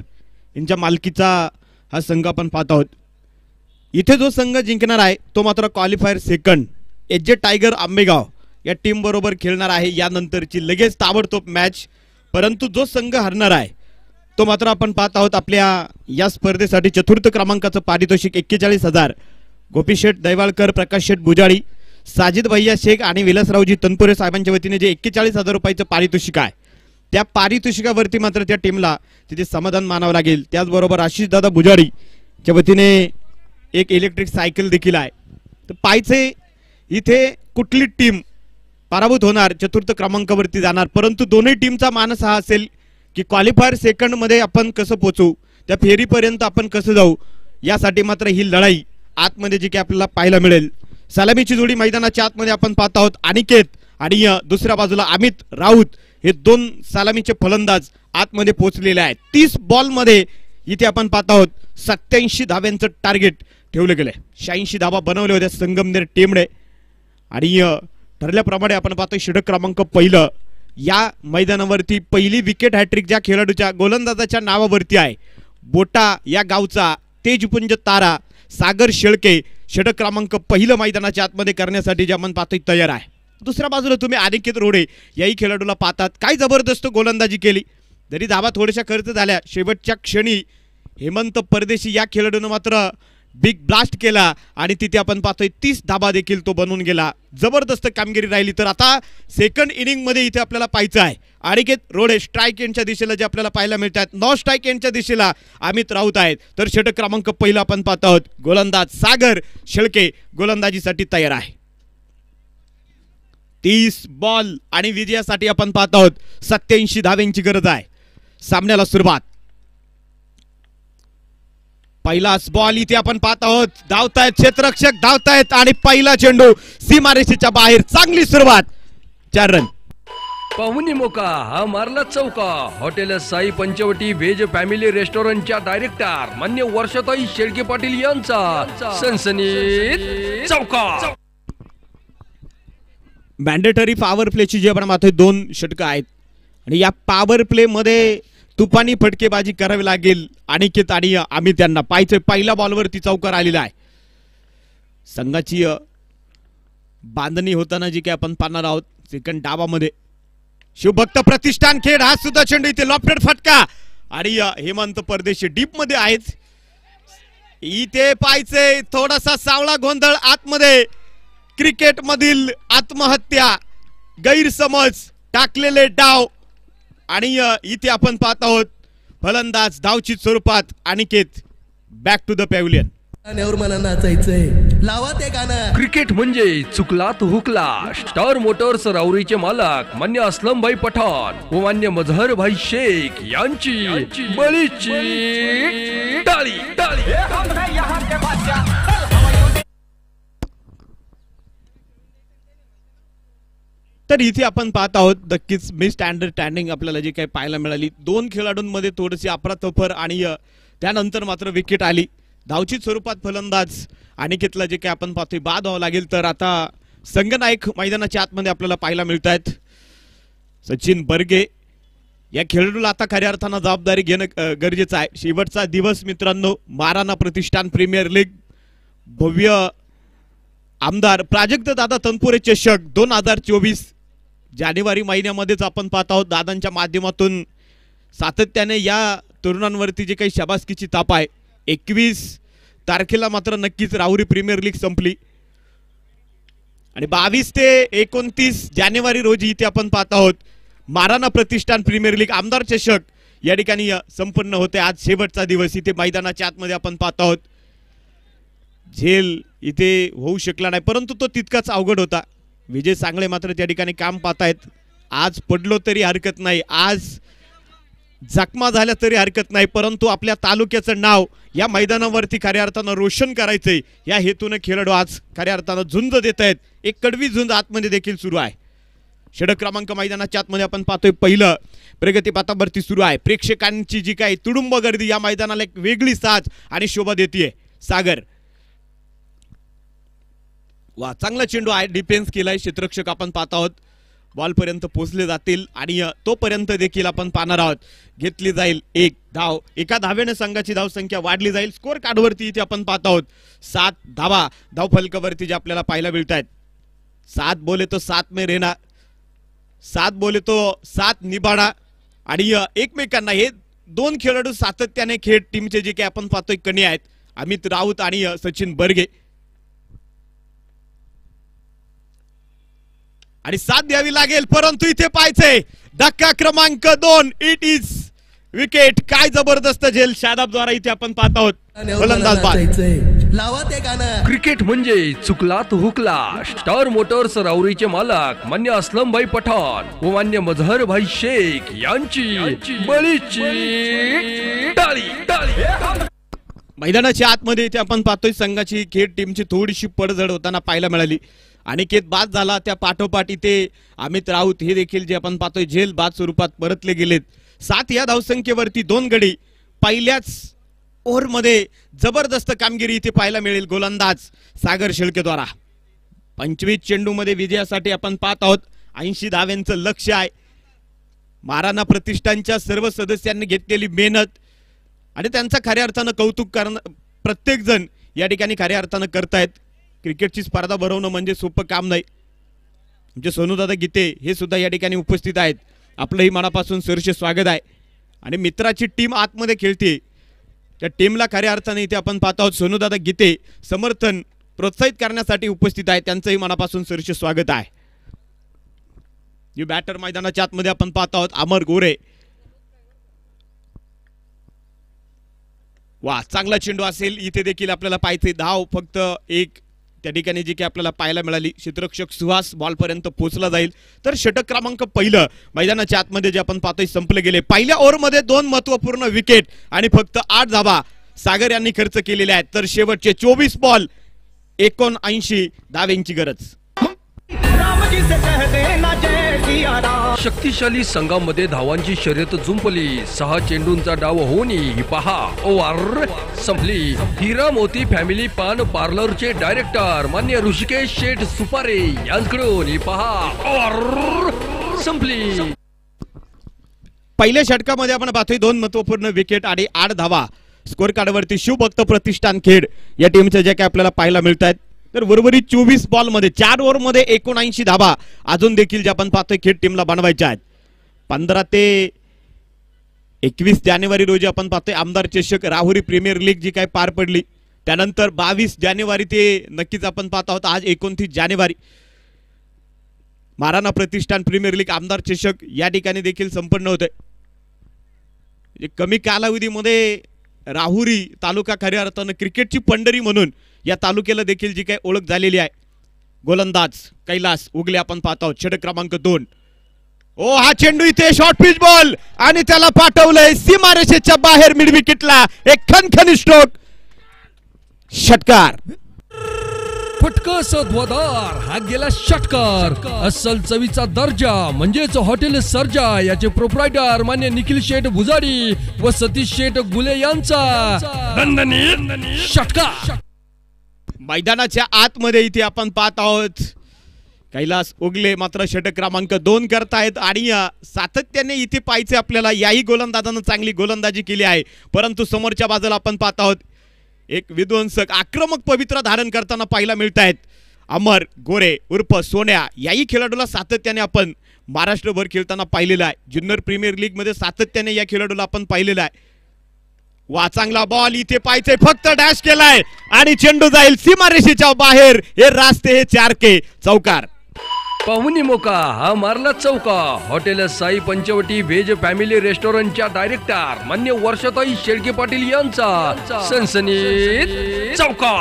यांच्या मालकीचा हा संघ आपण पाहत आहोत. इथे जो संघ जिंकणार आहे तो मात्र qualifier second H tiger Ambegaon या टीम बरोबर खेळणार आहे यानंतरची लगेच ताबडतोब मॅच. परंतु जो संघ हरणार आहे तो मात्र आपण पाहत आहोत आपल्या या स्पर्धेसाठी चतुर्थ क्रमांकाचं पारितोषिक 41,000 गोपीशेठ दैवाळकर, प्रकाश शेठ बुजाळी, साजिद भैया शेख आणि विलासरावजी तनपुरे साहेबांच्या वतीने जे 41,000 रुपयाचं पारितोषिक आहे त्या पारितोषिकावरती मात्र त्या टीमला तिथे समाधान मानावं लागेल. त्याचबरोबर आशिषदादा बुजाडीच्या वतीने एक इलेक्ट्रिक सायकल देखील आहे. तर पाहायचे इथे कुठली टीम पराभूत होणार, चतुर्थ क्रमांकावरती जाणार. परंतु दोन्ही टीमचा मानस हा असेल की क्वालिफायर सेकंड मध्ये आपण कसं पोहोचू, त्या फेरीपर्यंत आपण कसं जाऊ, यासाठी मात्र ही लढाई आतमध्ये जी काही आपल्याला पाहायला मिळेल. सलामीची जोडी मैदानाच्या आतमध्ये आपण पाहत आहोत. अनिकेत आणि दुसऱ्या बाजूला अमित राऊत हे दोन सलामीचे फलंदाज आतमध्ये पोहोचलेले आहेत. 30 बॉलमध्ये इथे आपण पाहत आहोत 87 धाव्यांचं टार्गेट ठेवलं गेलंय. 86 धावा बनवले होत्या संगमनेर टीमने आणि ठरल्याप्रमाणे आपण पाहतोय षटक क्रमांक पहिलं या मैदानावरती पहिली विकेट हॅट्रिक ज्या खेळाडूच्या गोलंदाजाच्या नावावरती आहे. बोटा या गावचा तेजपुंज तारा सागर शेळके षटक क्रमांक पहिलं मैदानाच्या आतमध्ये करण्यासाठी जे आपण पाहतोय तयार आहे. दुसऱ्या बाजूला तुम्ही अनिकेत रोडे याही खेळाडूला पाहतात. काय जबरदस्त गोलंदाजी केली, जरी धावा थोड्याशा खर्च झाल्या शेवटच्या क्षणी हेमंत परदेशी या खेळाडूनं मात्र बिग ब्लास्ट केला आणि तिथे आपण पाहतोय 30 धाबा देखील तो बनवून गेला. जबरदस्त कामगिरी राहिली. तर आता सेकंड इनिंग मध्ये इथे आपल्याला पाहायचं आहे अनिकेत रोडे स्ट्राईक यांच्या दिशेला जे आपल्याला पाहायला मिळतात, नॉन स्ट्राईक यांच्या दिशेला अमित राऊत आहेत. तर षटक क्रमांक पहिला आपण पाहत आहोत. गोलंदाज सागर शेळके गोलंदाजीसाठी तयार आहे. 30 बॉल आणि विजयासाठी आपण पाहत आहोत 87 धाव्यांची गरज आहे. सामन्याला सुरुवात. पहिलाच बॉल इथे आपण पाहत आहोत. धावतायत क्षेत्ररक्षक, धावतायत आणि पहिला चेंडू सीमारेषेच्या बाहेर. चांगली सुरुवात, 4 रन. पाहुणी मोका हा मारला चौका. Hotel Sai Panchavati veg family रेस्टॉरंटच्या डायरेक्टर मान्य वर्षाताई शेळके पाटील यांचा सनसनीत चौका. मॅन्डेटरी पॉवर प्लेची जी आपण पाहतोय 2 षटकं आहेत आणि या पॉवर प्ले मध्ये तुफानी फटकेबाजी करावी लागेल अनिकेत आणि अमित यांना. पाहायचं पहिल्या बॉलवरती चौकार आलेला आहे. संघाची बांधणी होताना जी काही आपण पाहणार आहोत सेकंड डावामध्ये शिवभक्त प्रतिष्ठान खेळ हा सुद्धा चेंडू इथे लॉफ्टेड फटका आणि हेमंत परदेशी डीप मध्ये आहेत. इथे पाहायचंय थोडासा सावळा गोंधळ आतमध्ये. क्रिकेट मधील आत्महत्या, गैरसमज, टाकलेले डाव आणि इथे आपण पाहत आहोत फलंदाज धावचित स्वरूपात Aniket. Back to the pavilion. गाण्यावर मला नाचायचंय, लावा ते गाणं. क्रिकेट म्हणजे चुकला तो हुकला. स्टार मोटर्स राऊरीचे मालक मान्य असलम भाई पठाण व मान्य मजहर भाई शेख यांची बळीची टाळी टाळी. तर इथे आपण पाहत आहोत नक्कीच मिस अंडरस्टँडिंग आपल्याला जी काही पाहायला मिळाली. 2 खेळाडूंमध्ये थोडीशी अफरातफर आणि त्यानंतर मात्र विकेट आली. धावचित स्वरूपात फलंदाज अनिकेतला जे काही आपण पाहतोय बाद व्हावं लागेल. तर आता संघनायक मैदानाच्या आतमध्ये आपल्याला पाहायला मिळत आहेत. सचिन बर्गे या खेळाडूला आता खऱ्या अर्थानं जबाबदारी घेणं गरजेचं आहे. शेवटचा दिवस मित्रांनो. महाराणा प्रतिष्ठान प्रीमियर लीग भव्य आमदार प्राजक्त दादा तनपुरे चषक 2024 जानेवारी महिन्यामध्येच आपण पाहत आहोत. दादांच्या माध्यमातून सातत्याने या तरुणांवरती जे काही शाबासकीची ताप आहे. 21 तारखेला मात्र नक्कीच राहुरी प्रीमियर लीग संपली आणि 22 ते 29 जानेवारी रोजी इथे आपण पाहत आहोत महाराणा प्रतिष्ठान प्रीमियर लीग आमदार चषक या ठिकाणी संपन्न होते. आज शेवटचा दिवस इथे मैदानाच्या आतमध्ये आपण पाहत आहोत. झेल इथे होऊ शकला नाही परंतु तो तितकाच अवघड होता. विजय सांगळे मात्र त्या ठिकाणी काम पाहतायत. आज पडलो तरी हरकत नाही, आज जखमा झाल्या तरी हरकत नाही, परंतु आपल्या तालुक्याचं नाव या मैदानावरती खऱ्या अर्थानं रोशन करायचंय या हेतूने खेळाडू आज खऱ्या अर्थानं झुंज देत आहेत. एक कडवी झुंज आतमध्ये देखील सुरू आहे. षटक क्रमांक मैदानाच्या आतमध्ये आपण पाहतोय पहिलं प्रगतीपथावरती सुरू आहे. प्रेक्षकांची जी काही तुडुंब गर्दी या मैदानाला एक वेगळी साथ आणि शोभा देते. सागर वा चांगला चेंडू आहे, डिफेन्स केलाय क्षेत्ररक्षक आपण पाहत आहोत. बॉलपर्यंत पोहोचले जातील आणि तोपर्यंत देखील आपण पाहणार आहोत. घेतली जाईल एक धाव, एका धावेने संघाची धावसंख्या वाढली जाईल. स्कोर कार्डवरती इथे आपण पाहत आहोत 7 धावा धाव फलकावरती जे आपल्याला पाहायला मिळत आहेत. 7 बोले तो 7 में रहना, 7 बोले तो 7 निभाना. आणि एकमेकांना हे दोन खेळाडू सातत्याने खेळ टीमचे जे काही आपण पाहतोय कणी आहेत, अमित राऊत आणि सचिन बर्गे. आणि साथ द्यावी लागेल, परंतु इथे पाहायचंय धक्का क्रमांक 2, इट इज विकेट. काय जबरदस्त झेल शादाब द्वारा इथे आपण पाहत आहोत. फलंदाज बाद. लावा ते गाणं. क्रिकेट म्हणजे चुकला तो हुकला. स्टार मोटर्स राऊरीचे मालक मान्य असलम भाई पठाण व मान्य मजहर भाई शेख यांची बळीची टाळी. मैदानाच्या आतमध्ये इथे आपण पाहतोय संघाची खेळ टीमची थोडीशी पडझड होताना पाहायला मिळाली. अनिकेत बाद झाला, त्या पाठोपाठ इथे अमित राऊत हे देखील जे आपण पाहतोय झेल बाद स्वरूपात परतले गेलेत. 7 या धावसंख्येवरती 2 गडी. पहिल्याच ओव्हरमध्ये जबरदस्त कामगिरी इथे पाहायला मिळेल गोलंदाज सागर शेळकेद्वारा. 25 चेंडूमध्ये विजयासाठी आपण पाहत आहोत. 80 धाव्यांचं लक्ष्य आहे. महाराणा प्रतिष्ठानच्या सर्व सदस्यांनी घेतलेली मेहनत आणि त्यांचा खऱ्या अर्थानं कौतुक करणं प्रत्येक जण या ठिकाणी खऱ्या अर्थानं करतायत. क्रिकेटची स्पर्धा भरवणं म्हणजे सोपं काम नाही. म्हणजे सोनूदादा गीते हे सुद्धा या ठिकाणी उपस्थित आहेत. आपलंही मनापासून सहर्ष स्वागत आहे. आणि मित्राची टीम आतमध्ये खेळते, त्या टीमला खऱ्या अर्थाने इथे आपण पाहत आहोत. सोनूदादा गीते समर्थन प्रोत्साहित करण्यासाठी उपस्थित आहे, त्यांचंही मनापासून सहर्ष स्वागत आहे. यू बॅटर मैदानाच्या आतमध्ये आपण पाहत आहोत अमर गोरे. वा, चांगला चेंडू असेल. इथे देखील आपल्याला पाहायचे धाव फक्त एक त्या ठिकाणी जी की आपल्याला पाहायला मिळाली. क्षेत्ररक्षक सुहास बॉलपर्यंत पोहोचला जाईल. तर षटक क्रमांक 1 मैदानाच्या आतमध्ये जे आपण पाहतोय संपले गेले. पहिल्या ओव्हरमध्ये 2 महत्वपूर्ण विकेट आणि फक्त 8 धावा सागर यांनी खर्च केलेल्या आहेत. तर शेवटचे 24 बॉल 79 धाव्यांची गरज. शक्तिशाली संघामध्ये धावांची शर्यत जुंपली. 6 चेंडूंचा डाव होऊन ही पहा ओव्हर संपली. हिरा मोती फॅमिली पान पार्लरचे डायरेक्टर मान्य ऋषिकेश शेठ सुपारे यांच्याकडून ही पहा ओव्हर संपली. पहिल्या षटकामध्ये आपण पाहतोय 2 महत्वपूर्ण विकेट आणि 8 धावा. स्कोर कार्डवरती शिवभक्त प्रतिष्ठान खेड या टीमच्या ज्या काही आपल्याला पाहायला मिळत आहेत. तर उर्वरित 24 बॉलमध्ये 4 ओव्हरमध्ये 79 धावा अजून देखील जे आपण पाहतोय खेड टीमला बनवायच्या आहेत. 15 ते 21 जानेवारी रोजी आपण पाहतोय आमदार चषक राहुरी प्रीमियर लीग जी काही पार पडली. त्यानंतर 22 जानेवारी ते नक्कीच आपण पाहत आहोत आज 29 जानेवारी महाराणा प्रतिष्ठान प्रीमियर लीग आमदार चषक या ठिकाणी देखील संपन्न होते. कमी कालावधीमध्ये राहुरी तालुका खऱ्या अर्थानं क्रिकेटची पंढरी म्हणून या तालुक्याला देखील जी काही ओळख झालेली आहे. गोलंदाज कैलास उगले आपण पाहत आहोत. षटक क्रमांक 2. ओ, हा चेंडू इथे शॉर्ट पिच बॉल आणि त्याला पाठवलंय सीमारेषेच्या बाहेर मिड विकेटला. एक खणखणी स्ट्रोक, षटकार. फटकस ध्वदार हा गेला षटकार. अस्सल चवीचा दर्जा म्हणजेच हॉटेल सर्जा याचे प्रोप्रायटर मान्य निखिल शेठ भुजाडी व सतीश शेठ गुले यांचा दणदणीत षटकार. मैदानाच्या आतमध्ये इथे आपण पाहत आहोत कैलास उगले मात्र षटक क्रमांक 2 करतायत. आणि सातत्याने इथे पाहायचे आपल्याला याही गोलंदाजानं चांगली गोलंदाजी केली आहे. परंतु समोरच्या बाजूला आपण पाहत आहोत एक विध्वंसक आक्रमक पवित्र धारण करताना पाहायला मिळत आहेत. अमर गोरे उर्फ सोन्या याही खेळाडूला सातत्याने आपण महाराष्ट्रभर खेळताना पाहिलेलं आहे. जुन्नर प्रीमियर लीग मध्ये सातत्याने या खेळाडूला आपण पाहिलेलं आहे. वा, चांगला बॉल इथे पाहायचंय, फक्त डॅश केलाय आणि चेंडू जाईल सीमारेषेच्या बाहेर. हे रास्ते हे 4K चौकार. पाहुणी मोका हा मारला चौका. Hotel Sai Panchavati veg family रेस्टॉरंटच्या डायरेक्टर मान्य वर्षाताई शेळके पाटील यांचा सनसनीत चौका.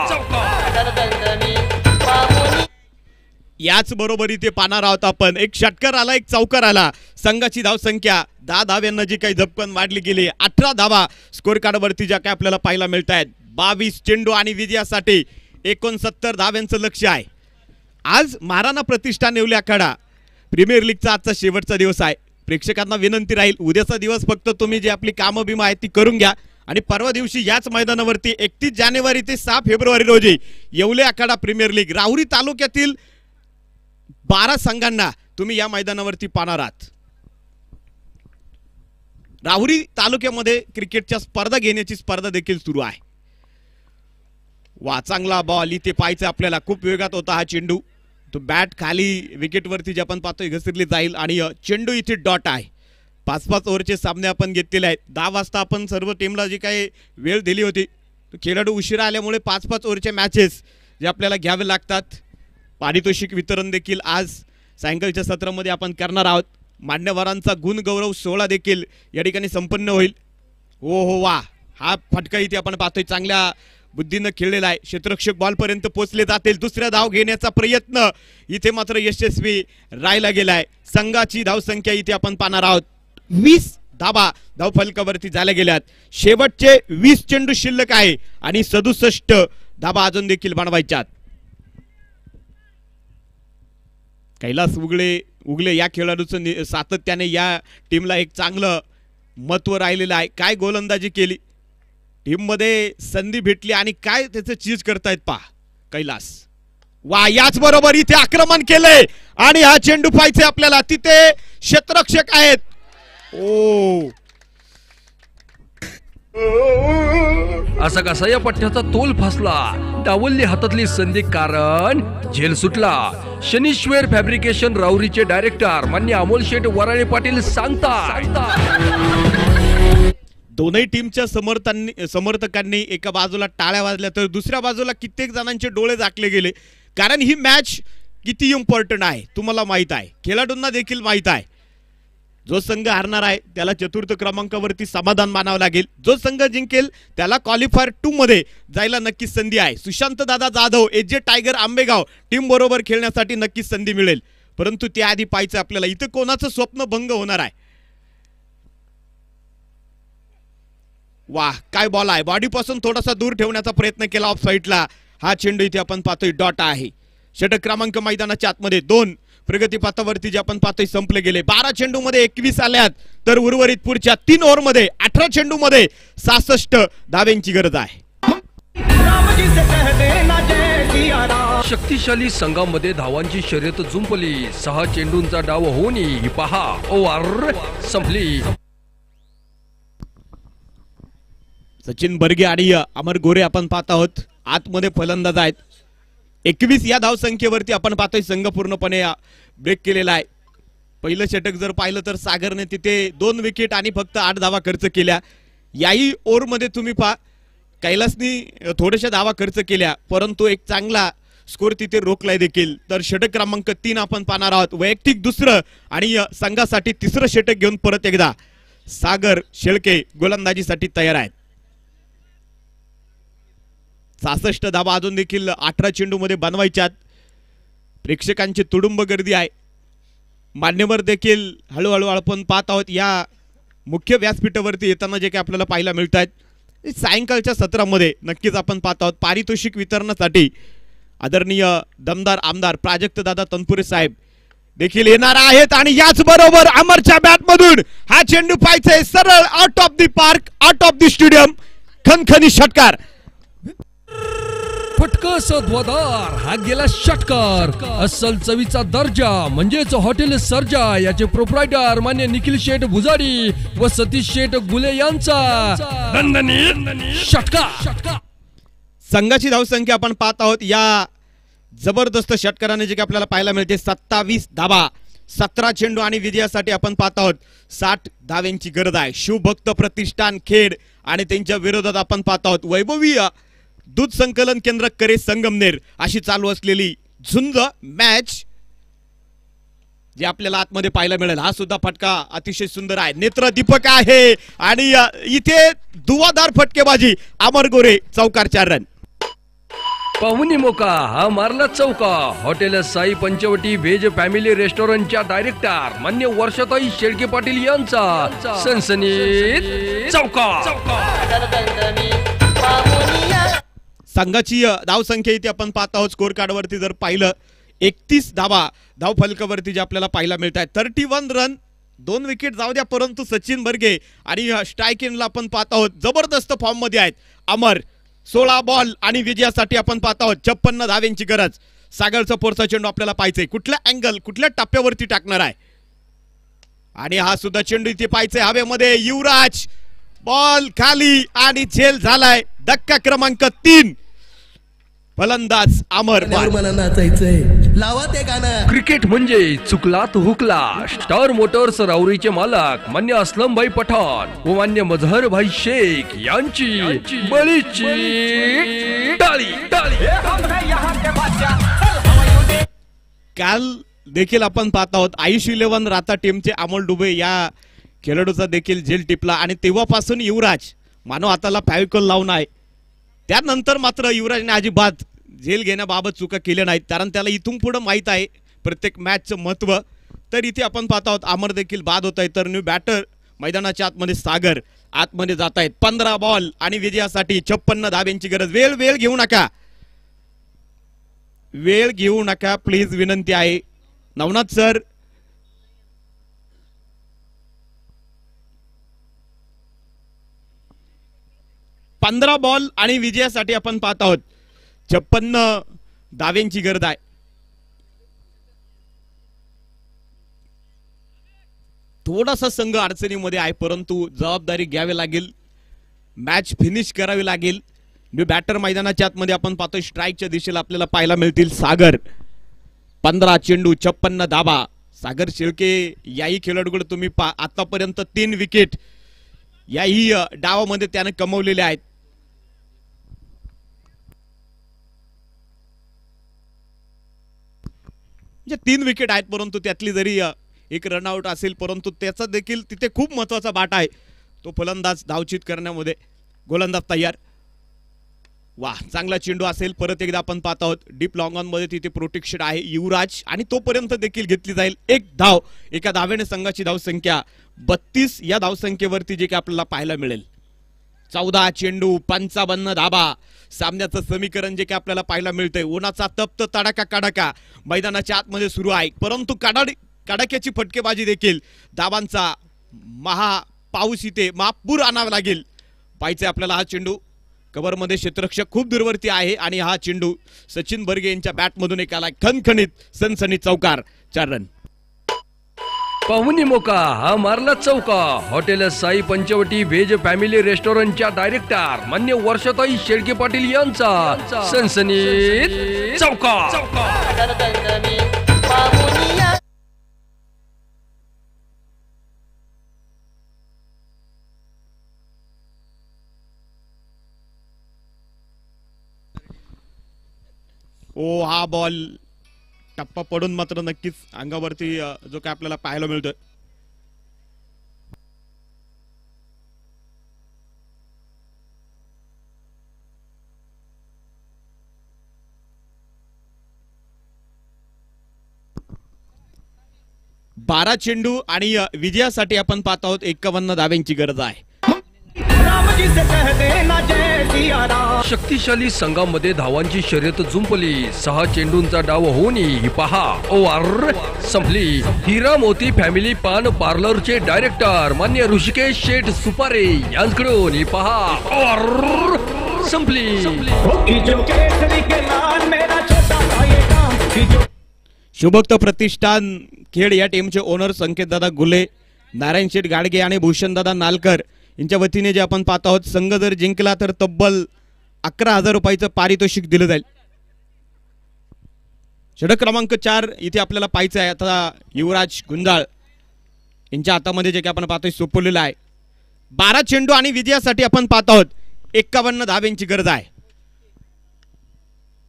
याच बरोबर इथे पाहणार आहोत आपण एक षटकार आला, एक चौकार आला. संघाची धावसंख्या 10 धाव्यांना जी काही झपकन वाढली गेली. 18 धावा स्कोर कार्डवरती ज्या काही आपल्याला पाहायला मिळत आहेत. 22 चेंडू आणि विजयासाठी 69 धाव्यांचं लक्ष्य आहे. आज महाराणा प्रतिष्ठान येवले आखाडा प्रीमियर लीगचा आजचा शेवटचा दिवस आहे. प्रेक्षकांना विनंती राहील, उद्याचा दिवस फक्त तुम्ही जी आपली कामं बिमं आहेत ती करून घ्या. आणि परवा दिवशी याच मैदानावरती 31 जानेवारी ते 6 फेब्रुवारी रोजी येवले आखाडा प्रीमियर लीग राहुरी तालुक्यातील 12 संघांना तुम्ही या मैदानावरती पाहणार आहात. राहुरी तालुक्यामध्ये क्रिकेटच्या स्पर्धा घेण्याची स्पर्धा देखील सुरू आहे. वा चांगला बॉल इथे पाहायचं आपल्याला. खूप वेगात होता हा चेंडू. तो बॅट खाली विकेटवरती जे आपण पाहतोय घसरली जाईल आणि चेंडू इथे डॉट आहे. 5-5 ओव्हरचे सामने आपण घेतलेले आहेत. 10 वाजता आपण सर्व टीमला जी काही वेळ दिली होती खेळाडू उशिरा आल्यामुळे 5-5 ओव्हरचे मॅचेस जे आपल्याला घ्यावे लागतात. पारितोषिक वितरण देखील आज सायंकाळच्या सत्रामध्ये आपण करणार आहोत. मान्यवरांचा गुणगौरव सोहळा देखील या ठिकाणी संपन्न होईल. हो वा हा फटका इथे आपण पाहतोय चांगल्या बुद्धीनं खेळलेला आहे. क्षेत्ररक्षक बॉलपर्यंत पोहोचले जातील. दुसऱ्या धाव घेण्याचा प्रयत्न इथे मात्र यशस्वी राहिला गेलाय. संघाची धावसंख्या इथे आपण पाहणार आहोत. 20 धाबा धाव फलकावरती झाल्या गेल्यात. शेवटचे 20 चेंडू शिल्लक आहे आणि 67 धाबा अजून देखील बनवायच्यात. कैलास उगले या खेळाडूचं सातत्याने या टीमला एक चांगलं महत्व राहिलेलं आहे. काय गोलंदाजी केली टीम मध्ये संधी भेटली आणि काय त्याचं चीज करतायत पहा कैलास. वा याच बरोबर इथे आक्रमण केलंय आणि हा चेंडू पाहायचे आपल्याला. तिथे क्षेत्ररक्षक आहेत. ओ असा कसा या पट्ट्याचा तोल फसला. डावलली हातातली संधी कारण झेल सुटला. शनीश्वर फॅब्रिकेशन राहुरीचे डायरेक्टर मान्य अमोल शेठ वराळे पाटील सांगतात. दोनही टीमच्या समर्थकांनी एका बाजूला टाळ्या वाजल्या तर दुसऱ्या बाजूला कित्येक जणांचे डोळे झाकले गेले. कारण ही मॅच किती इम्पॉर्टंट आहे तुम्हाला माहित आहे. खेळाडूंना देखील माहित आहे. जो संघ हारणार आहे त्याला चतुर्थ क्रमांकावरती समाधान मानावं लागेल. जो संघ जिंकेल त्याला क्वालिफायर 2 मध्ये जायला नक्कीच संधी आहे. सुशांत दादा Jadhav AJ tiger Ambegaon team बरोबर खेळण्यासाठी नक्कीच संधी मिळेल. परंतु त्याआधी पाहायचं आपल्याला इथे कोणाचं स्वप्न भंग होणार आहे. वाह काय बॉल आहे. बॉडीपासून थोडासा दूर ठेवण्याचा प्रयत्न केला ऑफ साईडला. हा चेंडू इथे आपण पाहतोय डॉट आहे. षटक क्रमांक मैदानाच्या आतमध्ये 2 प्रगतीपथावरती जे आपण पाहतोय संपले गेले. 12 चेंडू मध्ये 21 आल्यात तर उर्वरित पुढच्या 3 ओव्हर मध्ये 18 चेंडू मध्ये 66 धाव्यांची गरज आहे. शक्तिशाली संघामध्ये धावांची शर्यत जुंपली. 6 चेंडूंचा डाव होऊन ही पहा ओव्हर संपली. सचिन बर्गे आणि अमर गोरे आपण पाहत आहोत. आतमध्ये फलंदाज आहेत. 21 या धावसंख्येवरती आपण पाहतोय संघ पूर्णपणे ब्रेक केलेला आहे. पहिलं षटक जर पाहिलं तर सागरने तिथे 2 विकेट आणि फक्त 8 धावा खर्च केल्या. याही ओव्हरमध्ये तुम्ही पहा कैलासनी थोड्याशा धावा खर्च केल्या परंतु एक चांगला स्कोर तिथे रोखलाय देखील. तर षटक क्रमांक 3 आपण पाहणार आहोत. वैयक्तिक दुसरं आणि संघासाठी तिसरं षटक घेऊन परत एकदा सागर शेळके गोलंदाजीसाठी तयार आहेत. 66 धावा अजून देखील 18 चेंडू मध्ये बनवायच्यात. प्रेक्षकांची तुडुंब गर्दी आहे. मान्यवर देखील हळूहळू आपण पाहत आहोत या मुख्य व्यासपीठावरती येताना जे काही आपल्याला पाहायला मिळत आहेत. सायंकाळच्या सत्रामध्ये नक्कीच आपण पाहत आहोत. पारितोषिक वितरणासाठी आदरणीय दमदार आमदार प्राजक्त दादा तनपुरे साहेब देखील येणार आहेत आणि याच बरोबर अमरच्या बॅट मधून हा चेंडू पाहायचे सरळ out of the park out of the stadium. खनखनी षटकार. फटका सद्वादार हा गेला षटकार. अस्सल चवीचा दर्जा म्हणजेच हॉटेल सर्जा याचे प्रोप्रायटर मान्य निखिल शेठ भुजाडी व सतीश शेठ गुले यांचा षटकार. संघाची धावसंख्या आपण पाहत आहोत. या जबरदस्त षटकाराने जे काही आपल्याला पाहायला मिळते 27 धावा 17 चेंडू आणि विजयासाठी आपण पाहत आहोत 60 धाव्यांची गरज आहे. शिवभक्त प्रतिष्ठान खेड आणि त्यांच्या विरोधात आपण पाहत आहोत वैभवीय दूध संकलन केंद्र करे संगमनेर अशी चालू असलेली झुंज मॅच जे आपल्याला आतमध्ये पाहायला मिळेल. हा सुद्धा फटका अतिशय सुंदर आहे. नेत्रदीपक आहे आणि इथे दुवादार फटकेबाजी. अमर गोरे चौकार 4 रन. पाहुणी मोका हा मारला चौका. Hotel Sai Panchavati veg family रेस्टॉरंटच्या डायरेक्टर मान्य वर्षाताई शेळके पाटील यांचा सनसनीत चौका. संघाची धावसंख्या इथे आपण पाहत आहोत. स्कोर कार्डवरती जर पाहिलं 31 धावा धाव फलकावरती जे आपल्याला पाहायला मिळत आहेत. 31 रन 2 विकेट जाऊ द्या परंतु सचिन बर्गे आणि स्ट्राईक इनला आपण पाहत आहोत जबरदस्त फॉर्म मध्ये आहेत. अमर 16 बॉल आणि विजयासाठी आपण पाहत आहोत 56 धाव्यांची गरज. सागरचा पोरचा चेंडू आपल्याला पाहायचंय, कुठल्या अँगल कुठल्या टप्प्यावरती टाकणार आहे. आणि हा सुद्धा चेंडू इथे पाहायचंय हवेमध्ये. युवराज बॉल खाली आणि झेल झालाय. धक्का क्रमांक 3. फलंदाज अमर मला नाचायचंय, लावा ते गाणं. क्रिकेट म्हणजे चुकला तो हुकला. स्टार मोटर्स राऊरीचे मालक मान्य अस्लम भाई पठाण व मान्य मजहर भाई शेख यांची बळीची टाळी. काल देखील आपण पाहत आहोत आयुष 11 राता टीमचे अमोल डुबे या खेळाडूचा देखील झेल टिपला आणि तेव्हापासून युवराज मानव हाताला फॅविकॉल लावून आहे. त्यानंतर मात्र युवराजने अजिबात झेल घेण्याबाबत चुका केल्या नाहीत, कारण त्याला इथून पुढे माहीत आहे प्रत्येक मॅचचं महत्त्व. तर इथे आपण पाहत आहोत अमर देखील बाद होत आहे. तर न्यू बॅटर मैदानाच्या आतमध्ये सागर आतमध्ये जात आहेत. 15 बॉल आणि विजयासाठी 56 धाब्यांची गरज. वेळ घेऊ नका, वेळ घेऊ नका प्लीज, विनंती आहे. नवनाथ सर, पंधरा बॉल आणि विजयासाठी आपण पाहत आहोत 56 धाव्यांची गरज आहे. थोडासा संघ अडचणीमध्ये आहे, परंतु जबाबदारी घ्यावी लागेल, मॅच फिनिश करावी लागेल. बॅटर मैदानाच्या आतमध्ये आपण पाहतोय स्ट्राईकच्या दिशेला आपल्याला पाहायला मिळतील सागर. 15 चेंडू 56 धाबा. सागर शेळके याही खेळाडूकडे तुम्ही आतापर्यंत 3 विकेट याही डावामध्ये त्याने कमवलेले आहेत. म्हणजे 3 विकेट आहेत, परंतु त्यातली जरी एक रनआउट असेल, परंतु त्याचा देखील तिथे खूप महत्वाचा बाटा आहे. तो फलंदाज धावचित करण्यामध्ये. गोलंदाज तयार. वाह, चांगला चेंडू असेल. परत एकदा आपण पाहत आहोत डीप लॉंग ऑन मध्ये तिथे प्रोटेक्शन आहे युवराज आणि तोपर्यंत देखील घेतली जाईल 1 धाव. एका धावेने संघाची धावसंख्या 32 या धावसंख्येवरती जे की आपल्याला पाहायला मिळेल. 14 चेंडू 55 धाबा. सामन्याचं समीकरण जे की आपल्याला पाहायला मिळतंय. उन्हाचा तप्त तडाका कडाका मैदानाच्या आतमध्ये सुरू आहे, परंतु कडाक्याची फटकेबाजी देखील धावांचा महापाऊस इथे महापूर आणावा लागेल. पाहायचंय आपल्याला हा चेंडू. कव्हरमध्ये क्षेत्ररक्षक खूप दूरवरती आहे आणि हा चेंडू सचिन बर्गे यांच्या बॅटमधून एक आला खणखणीत सनसनी चौकार. 4 रन. पाहुणी मोका हा मारला चौका. Hotel Sai Panchavati veg family रेस्टॉरंटच्या डायरेक्टर मान्य वर्षाताई शेळके पाटील यांचा सनसनीत चौका. ओ, हा बॉल टप्पा पडून मात्र नक्कीच अंगावरती जो काय आपल्याला पाहायला मिळतोय. बारा चेंडू आणि विजयासाठी आपण पाहत आहोत 51 धाव्यांची गरज आहे. शक्तिशाली संघामध्ये धावांची शर्यत जुंपली. 6 चेंडूंचा डाव होऊन ही पहा ओव्हर संपली. हिरा मोती फॅमिली पान पार्लरचे डायरेक्टर मान्य ऋषिकेश शेठ सुपारे यांच्याकडून ही पहा ओव्हर संपली. शुभक्त प्रतिष्ठान खेड या टीमचे ओनर संकेतदादा गुले, नारायण शेठ गाडगे आणि भूषणदादा नालकर यांच्या वतीने जे आपण पाहत आहोत, संघ जर जिंकला तर तब्बल 11,000 रुपयाचं पारितोषिक दिलं जाईल. षटक क्रमांक 4 इथे आपल्याला पाहायचं आहे. आता युवराज गुंजाळ यांच्या हातामध्ये जे की आपण पाहतोय सोपवलेलं आहे. 12 चेंडू आणि विजयासाठी आपण पाहत आहोत 51 धाव्यांची गरज आहे.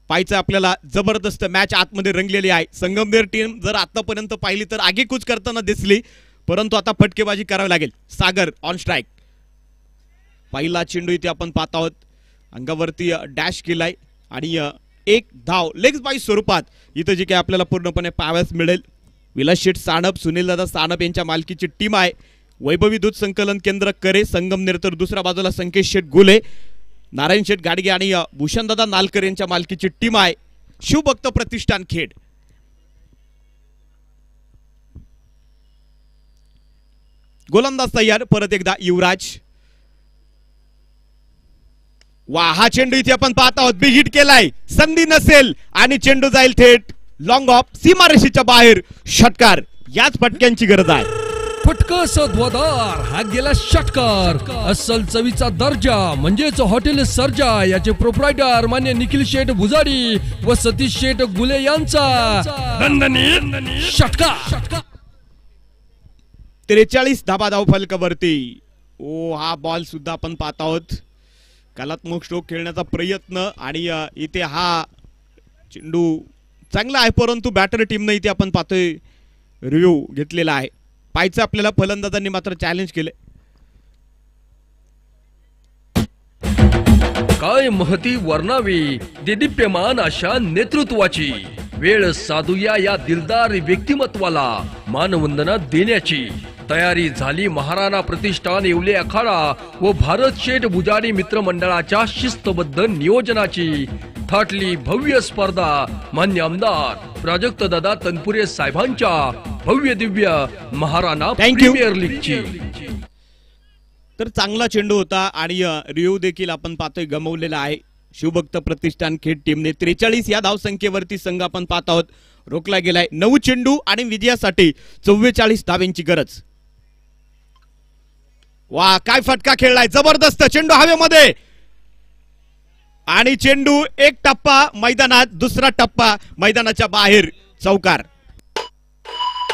पाहायचं आपल्याला जबरदस्त मॅच आतमध्ये रंगलेली आहे. संगमनेर टीम जर आतापर्यंत पाहिली तर आगेकूच करताना दिसली, परंतु आता फटकेबाजी करावी लागेल. सागर ऑन स्ट्राईक. पहिला चेंडू इथे आपण पाहत आहोत, अंगावरती डॅश केलाय आणि 1 धाव लेग बाय स्वरूपात इथं जे काही आपल्याला पूर्णपणे पाहावयास मिळेल. विलास शेठ सानप, सुनील दादा सानप यांच्या मालकीची टीम आहे. वैभवी दूध संकलन केंद्र करे संगमनेर, तर दुसऱ्या बाजूला संकेत शेठ गुले, नारायण शेठ गाडगे आणि भूषणदादा नालकर यांच्या मालकीची टीम आहे. शिवभक्त प्रतिष्ठान खेड. गोलंदाज तयार. परत एकदा युवराज. वा, हा चेंडू इथे आपण पाहत आहोत, बिग हिट केलाय, संधी नसेल आणि चेंडू जाईल थेट लॉंग ऑफ, सीमारेषेच्या बाहेर. षटकार, याच फटक्यांची गरज आहे. फटकस ध्वदार, हा गेला षटकार. अस्सल चवीचा दर्जा म्हणजेच हॉटेल सर्जा याचे प्रोप्रायटर मान्य निखिल शेठ भुजाडी व सतीश शेठ गुले यांचा षटकार. 43 धाबा धाव फलकावरती. ओ, हा बॉल सुद्धा आपण पाहत आहोत, कलात्मक स्ट्रोक खेळण्याचा प्रयत्न आणि इथे हा चेंडू चांगला आहे, परंतु बॅटर टीमने इथे आपण पाहतोय रिव्ह्यू घेतलेला आहे. पाहायचं आपल्याला, फलंदाजांनी मात्र चॅलेंज केले. काय महती वर्णावी देदीप्यमान अशा नेतृत्वाची. वेळ साधूया या दिलदार व्यक्तिमत्वाला मानवंदना देण्याची. तयारी झाली महाराणा प्रतिष्ठान येवले अखाडा व भारत शेठ भुजाडी मित्रमंडळाच्या शिस्तबद्ध नियोजनाची. थाटली भव्य स्पर्धा मान्य आमदार प्राजक्त दादा तनपुरे साहेबांच्या भव्य दिव्य महाराणा प्रीमियर लीगची. तर चांगला चेंडू होता आणि रिव्ह्यू देखील आपण पाहतोय गमवलेला आहे. शिवभक्त प्रतिष्ठान खेड टीमने 43 या धावसंख्येवरती संघ आपण पाहत आहोत रोखला गेलाय. 9 चेंडू आणि विजयासाठी 44 धावांची गरज. वा, काय फटका खेळलाय, जबरदस्त चेंडू हवेमध्ये आणि चेंडू एक टप्पा मैदानात, दुसरा टप्पा मैदानाच्या बाहेर. चौकार.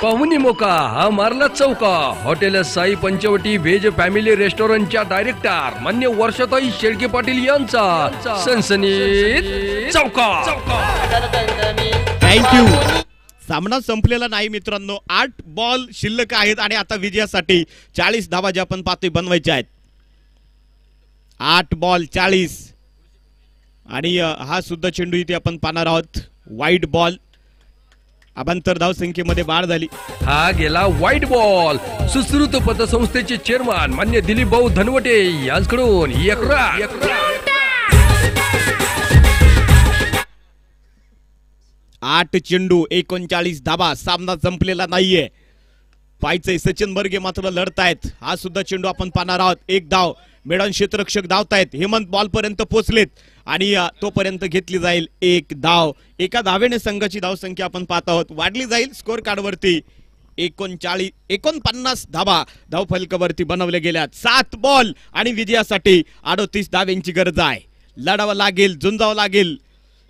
पाहुणी मोका, हा मारला चौका. Hotel Sai Panchavati veg family रेस्टॉरंटच्या डायरेक्टर मान्य वर्षाताई शेळके पाटील यांचा सनसनीत चौका. थँक्यू. सामना संपलेला नाही मित्रांनो, 8 बॉल शिल्लक आहेत आणि आता विजयासाठी 40 धावा ज्या आपण पाहतोय बनवायच्या आहेत. 8 बॉल 40 आणि हा सुद्धा चेंडू इथे आपण पाहणार आहोत. वाईट बॉल, अभांतर धाव संख्येमध्ये वाढ झाली. हा गेला व्हाईट बॉल. सुश्रुत पतसंस्थेचे चेअरमन मान्य दिलीप भाऊ धनवटे यांच्याकडून 8 चेंडू 39 धाबा. सामना संपलेला नाहीये. पाहायचंय, सचिन बर्गे मात्र लढतायत. हा सुद्धा चेंडू आपण पाहणार आहोत. 1 धाव. मेडॉन क्षेत्ररक्षक धावतायत. हेमंत बॉल पर्यंत पोहोचलेत आणि तोपर्यंत घेतली जाईल 1 धाव. एका धावेने संघाची धावसंख्या आपण पाहत आहोत वाढली जाईल. स्कोर कार्डवरती 49 धावा धाव फलकावरती बनवल्या गेल्यात. 7 बॉल आणि विजयासाठी 38 धाव्यांची गरज आहे. लढावं लागेल, झुंजावं लागेल,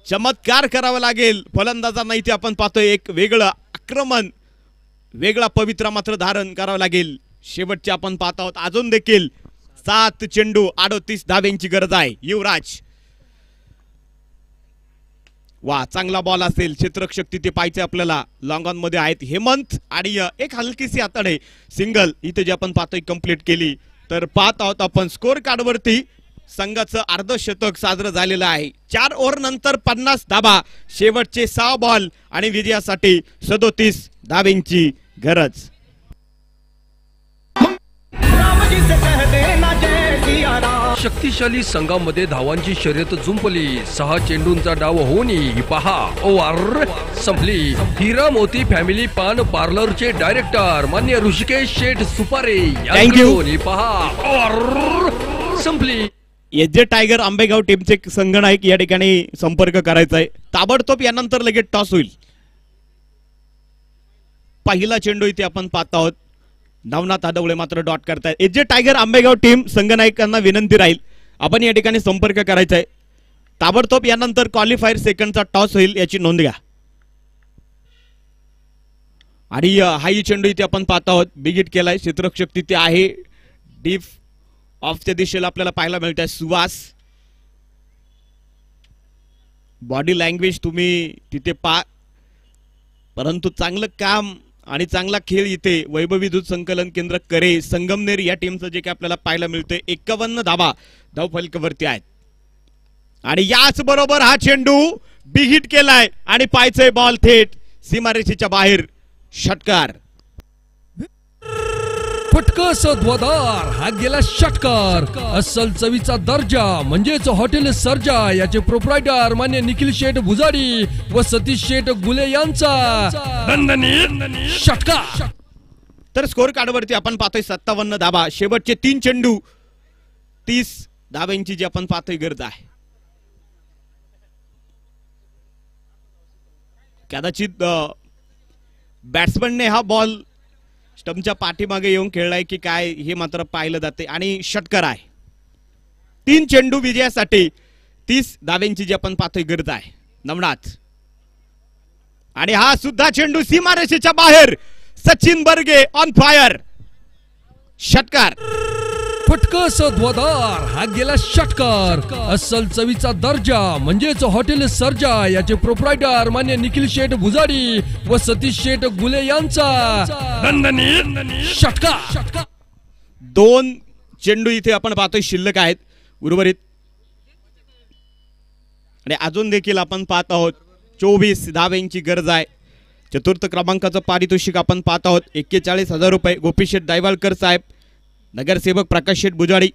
चमत्कार करावा लागेल. फलंदाजांना इथे आपण पाहतोय एक वेगळं आक्रमण, वेगळा पवित्रा मात्र धारण करावं लागेल. शेवटचे आपण पाहत आहोत अजून देखील 7 चेंडू 38 धाव्यांची गरज आहे. युवराज, वा, चांगला बॉल असेल. क्षेत्ररक्षक तिथे पाहायचे आपल्याला, लॉंग ऑन मध्ये आहेत हेमंत आणि एक हलकीशी आतडे सिंगल इथे जे आपण पाहतोय कंप्लीट केली. तर पाहत आहोत आपण स्कोर कार्डवरती संघाचं अर्धशतक साजरं झालेलं आहे. 4 ओव्हर नंतर 50 धाबा. शेवटचे 6 बॉल आणि विजयासाठी 37 धाव्यांची गरज. शक्तिशाली संघामध्ये धावांची शर्यत जुंपली. 6 चेंडूंचा डाव होऊन ही पहा ओव्हर संपली. हिरा मोती फॅमिली पान पार्लरचे डायरेक्टर मान्य ऋषिकेश शेठ सुपारे यांच्याकडून ही पहा ओव्हर संपली. एजे टायगर आंबेगाव टीमचे संघनायक या ठिकाणी संपर्क करायचा आहे. ताबडतोब यानंतर लगेच टॉस होईल. पहिला चेंडू इथे आपण पाहत आहोत. नवनाथ आदवळे मात्र डॉट करतायत. एजे टायगर आंबेगाव टीम संघनायकांना विनंती राहील, आपण या ठिकाणी संपर्क करायचा आहे. ताबडतोब यानंतर क्वालिफायर सेकंडचा टॉस होईल, याची नोंद घ्या. आणि हाही चेंडू इथे आपण पाहत आहोत. बिग हिट केलाय. क्षेत्ररक्षक तिथे आहे. डीप ऑफच्या दिशेला आपल्याला पाहायला मिळत आहे सुवास. बॉडी लँग्वेज तुम्ही तिथे पा, परंतु चांगलं काम आणि चांगला खेळ इथे वैभवी दूध संकलन केंद्र करे संगमनेर या टीमचं जे काही आपल्याला पाहायला मिळतंय. 51 धावा धाव फलकावरती आहेत आणि याच बरोबर हा चेंडू बिग हिट केलाय आणि पायचे बॉल थेट सीमारेषेच्या बाहेर. षटकार. फटकस ध्वदार, हा गेला षटकार. अस्सल चवीचा दर्जा म्हणजेच हॉटेल सर्जा याचे प्रोप्रायटर मान्य निखिल शेठ भुजाडी व सतीश शेठ गुले यांचा षटकार. तर स्कोर कार्डवरती आपण पाहतोय 57 धावा. शेवटचे 3 चेंडू 30 धाब्यांची जी आपण पाहतोय गरज आहे. कदाचित बॅट्समनने हा बॉल स्टंपच्या पाठीमागे येऊन खेळलाय की काय हे मात्र पाहिलं जाते आणि षटकार आहे. 3 चेंडू विजयासाठी 30 धाब्यांची जी आपण पाहतोय गरज आहे. नवनाथ आणि हा सुद्धा चेंडू सीमारेषेच्या बाहेर. Sachin Barge on fire. षटकार. फटकस ध्वदार हा गेला षटकार. अस्सल चवीचा दर्जा म्हणजेच हॉटेल सर्जा याचे प्रोप्रायटर मान्य निखिल शेठ भुजाडी व सतीश शेठ गुले यांचा दणदणीत षटकार. 2 चेंडू इथे आपण पाहतोय शिल्लक आहेत उर्वरित आणि अजून देखील आपण पाहत आहोत 24 धाब्यांची गरज आहे. चतुर्थ क्रमांकाचं पारितोषिक आपण पाहत आहोत 41,000 रुपये. गोपीशेठ दायवालकर साहेब, नगरसेवक प्रकाश शेठ बुजाडी,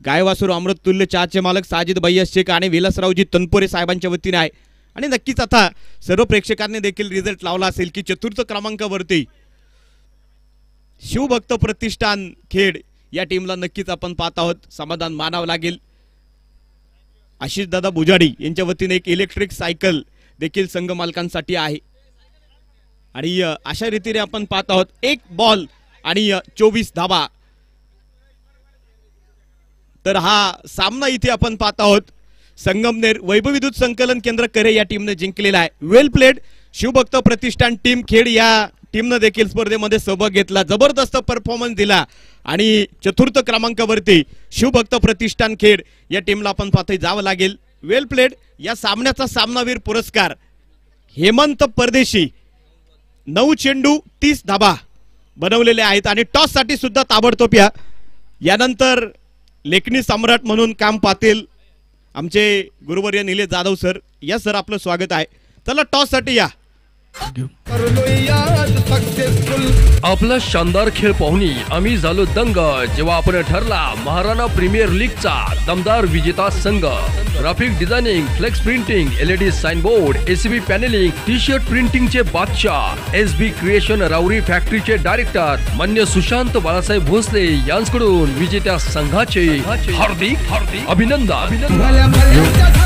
गायवासूर अमृत तुल्य चहाचे मालक साजिद भैया शेख आणि विलासरावजी तनपुरे साहेबांच्या वतीने आहे. आणि नक्कीच आता सर्व प्रेक्षकांनी देखील रिझल्ट लावला असेल की चतुर्थ क्रमांकावरती शिवभक्त प्रतिष्ठान खेड या टीमला नक्कीच आपण पाहत आहोत. समाधान मानावं लागेल. आशिष दादा बुजाडी यांच्या वतीने एक इलेक्ट्रिक सायकल देखील संघ मालकांसाठी आहे. आणि अशा रीतीने आपण पाहत आहोत 1 बॉल आणि 24 धाबा. तर हा सामना इथे आपण पाहत आहोत संगमनेर वैभव विद्युत संकलन केंद्र करे या टीमने जिंकलेला आहे. वेल प्लेड. शिवभक्त प्रतिष्ठान टीम खेड या टीमने देखील स्पर्धेमध्ये सहभाग घेतला. जबरदस्त परफॉर्मन्स दिला आणि चतुर्थ क्रमांकावरती शिवभक्त प्रतिष्ठान खेड या टीमला आपण पाहतोय जावं लागेल. वेल प्लेड. या सामन्याचा सामनावीर पुरस्कार हेमंत परदेशी. 9 चेंडू 30 धाबा बनवलेले आहेत आणि टॉस साठी सुद्धा ताबडतोब या. यानंतर लेखनी सम्राट म्हणून काम पाहतील आमचे गुरुवर्य निलेश जाधव सर. या सर आपलं स्वागत आहे. चला टॉस साठी या. आपला शानदार खेळ पाहुणी आम्ही झालो दंग जेव्हा आपण ठरला महाराणा प्रीमियर लीगचा दमदार विजेता संघ. Graphic designing, flex printing, LED sign board, ACB panelling, T shirt प्रिंटिंगचे बादशाह, SB क्रिएशन राऊरी फॅक्टरीचे डायरेक्टर मान्य सुशांत बाळासाहेब भोसले यांच्याकडून विजेत्या संघाचे हार्दिक अभिनंदन.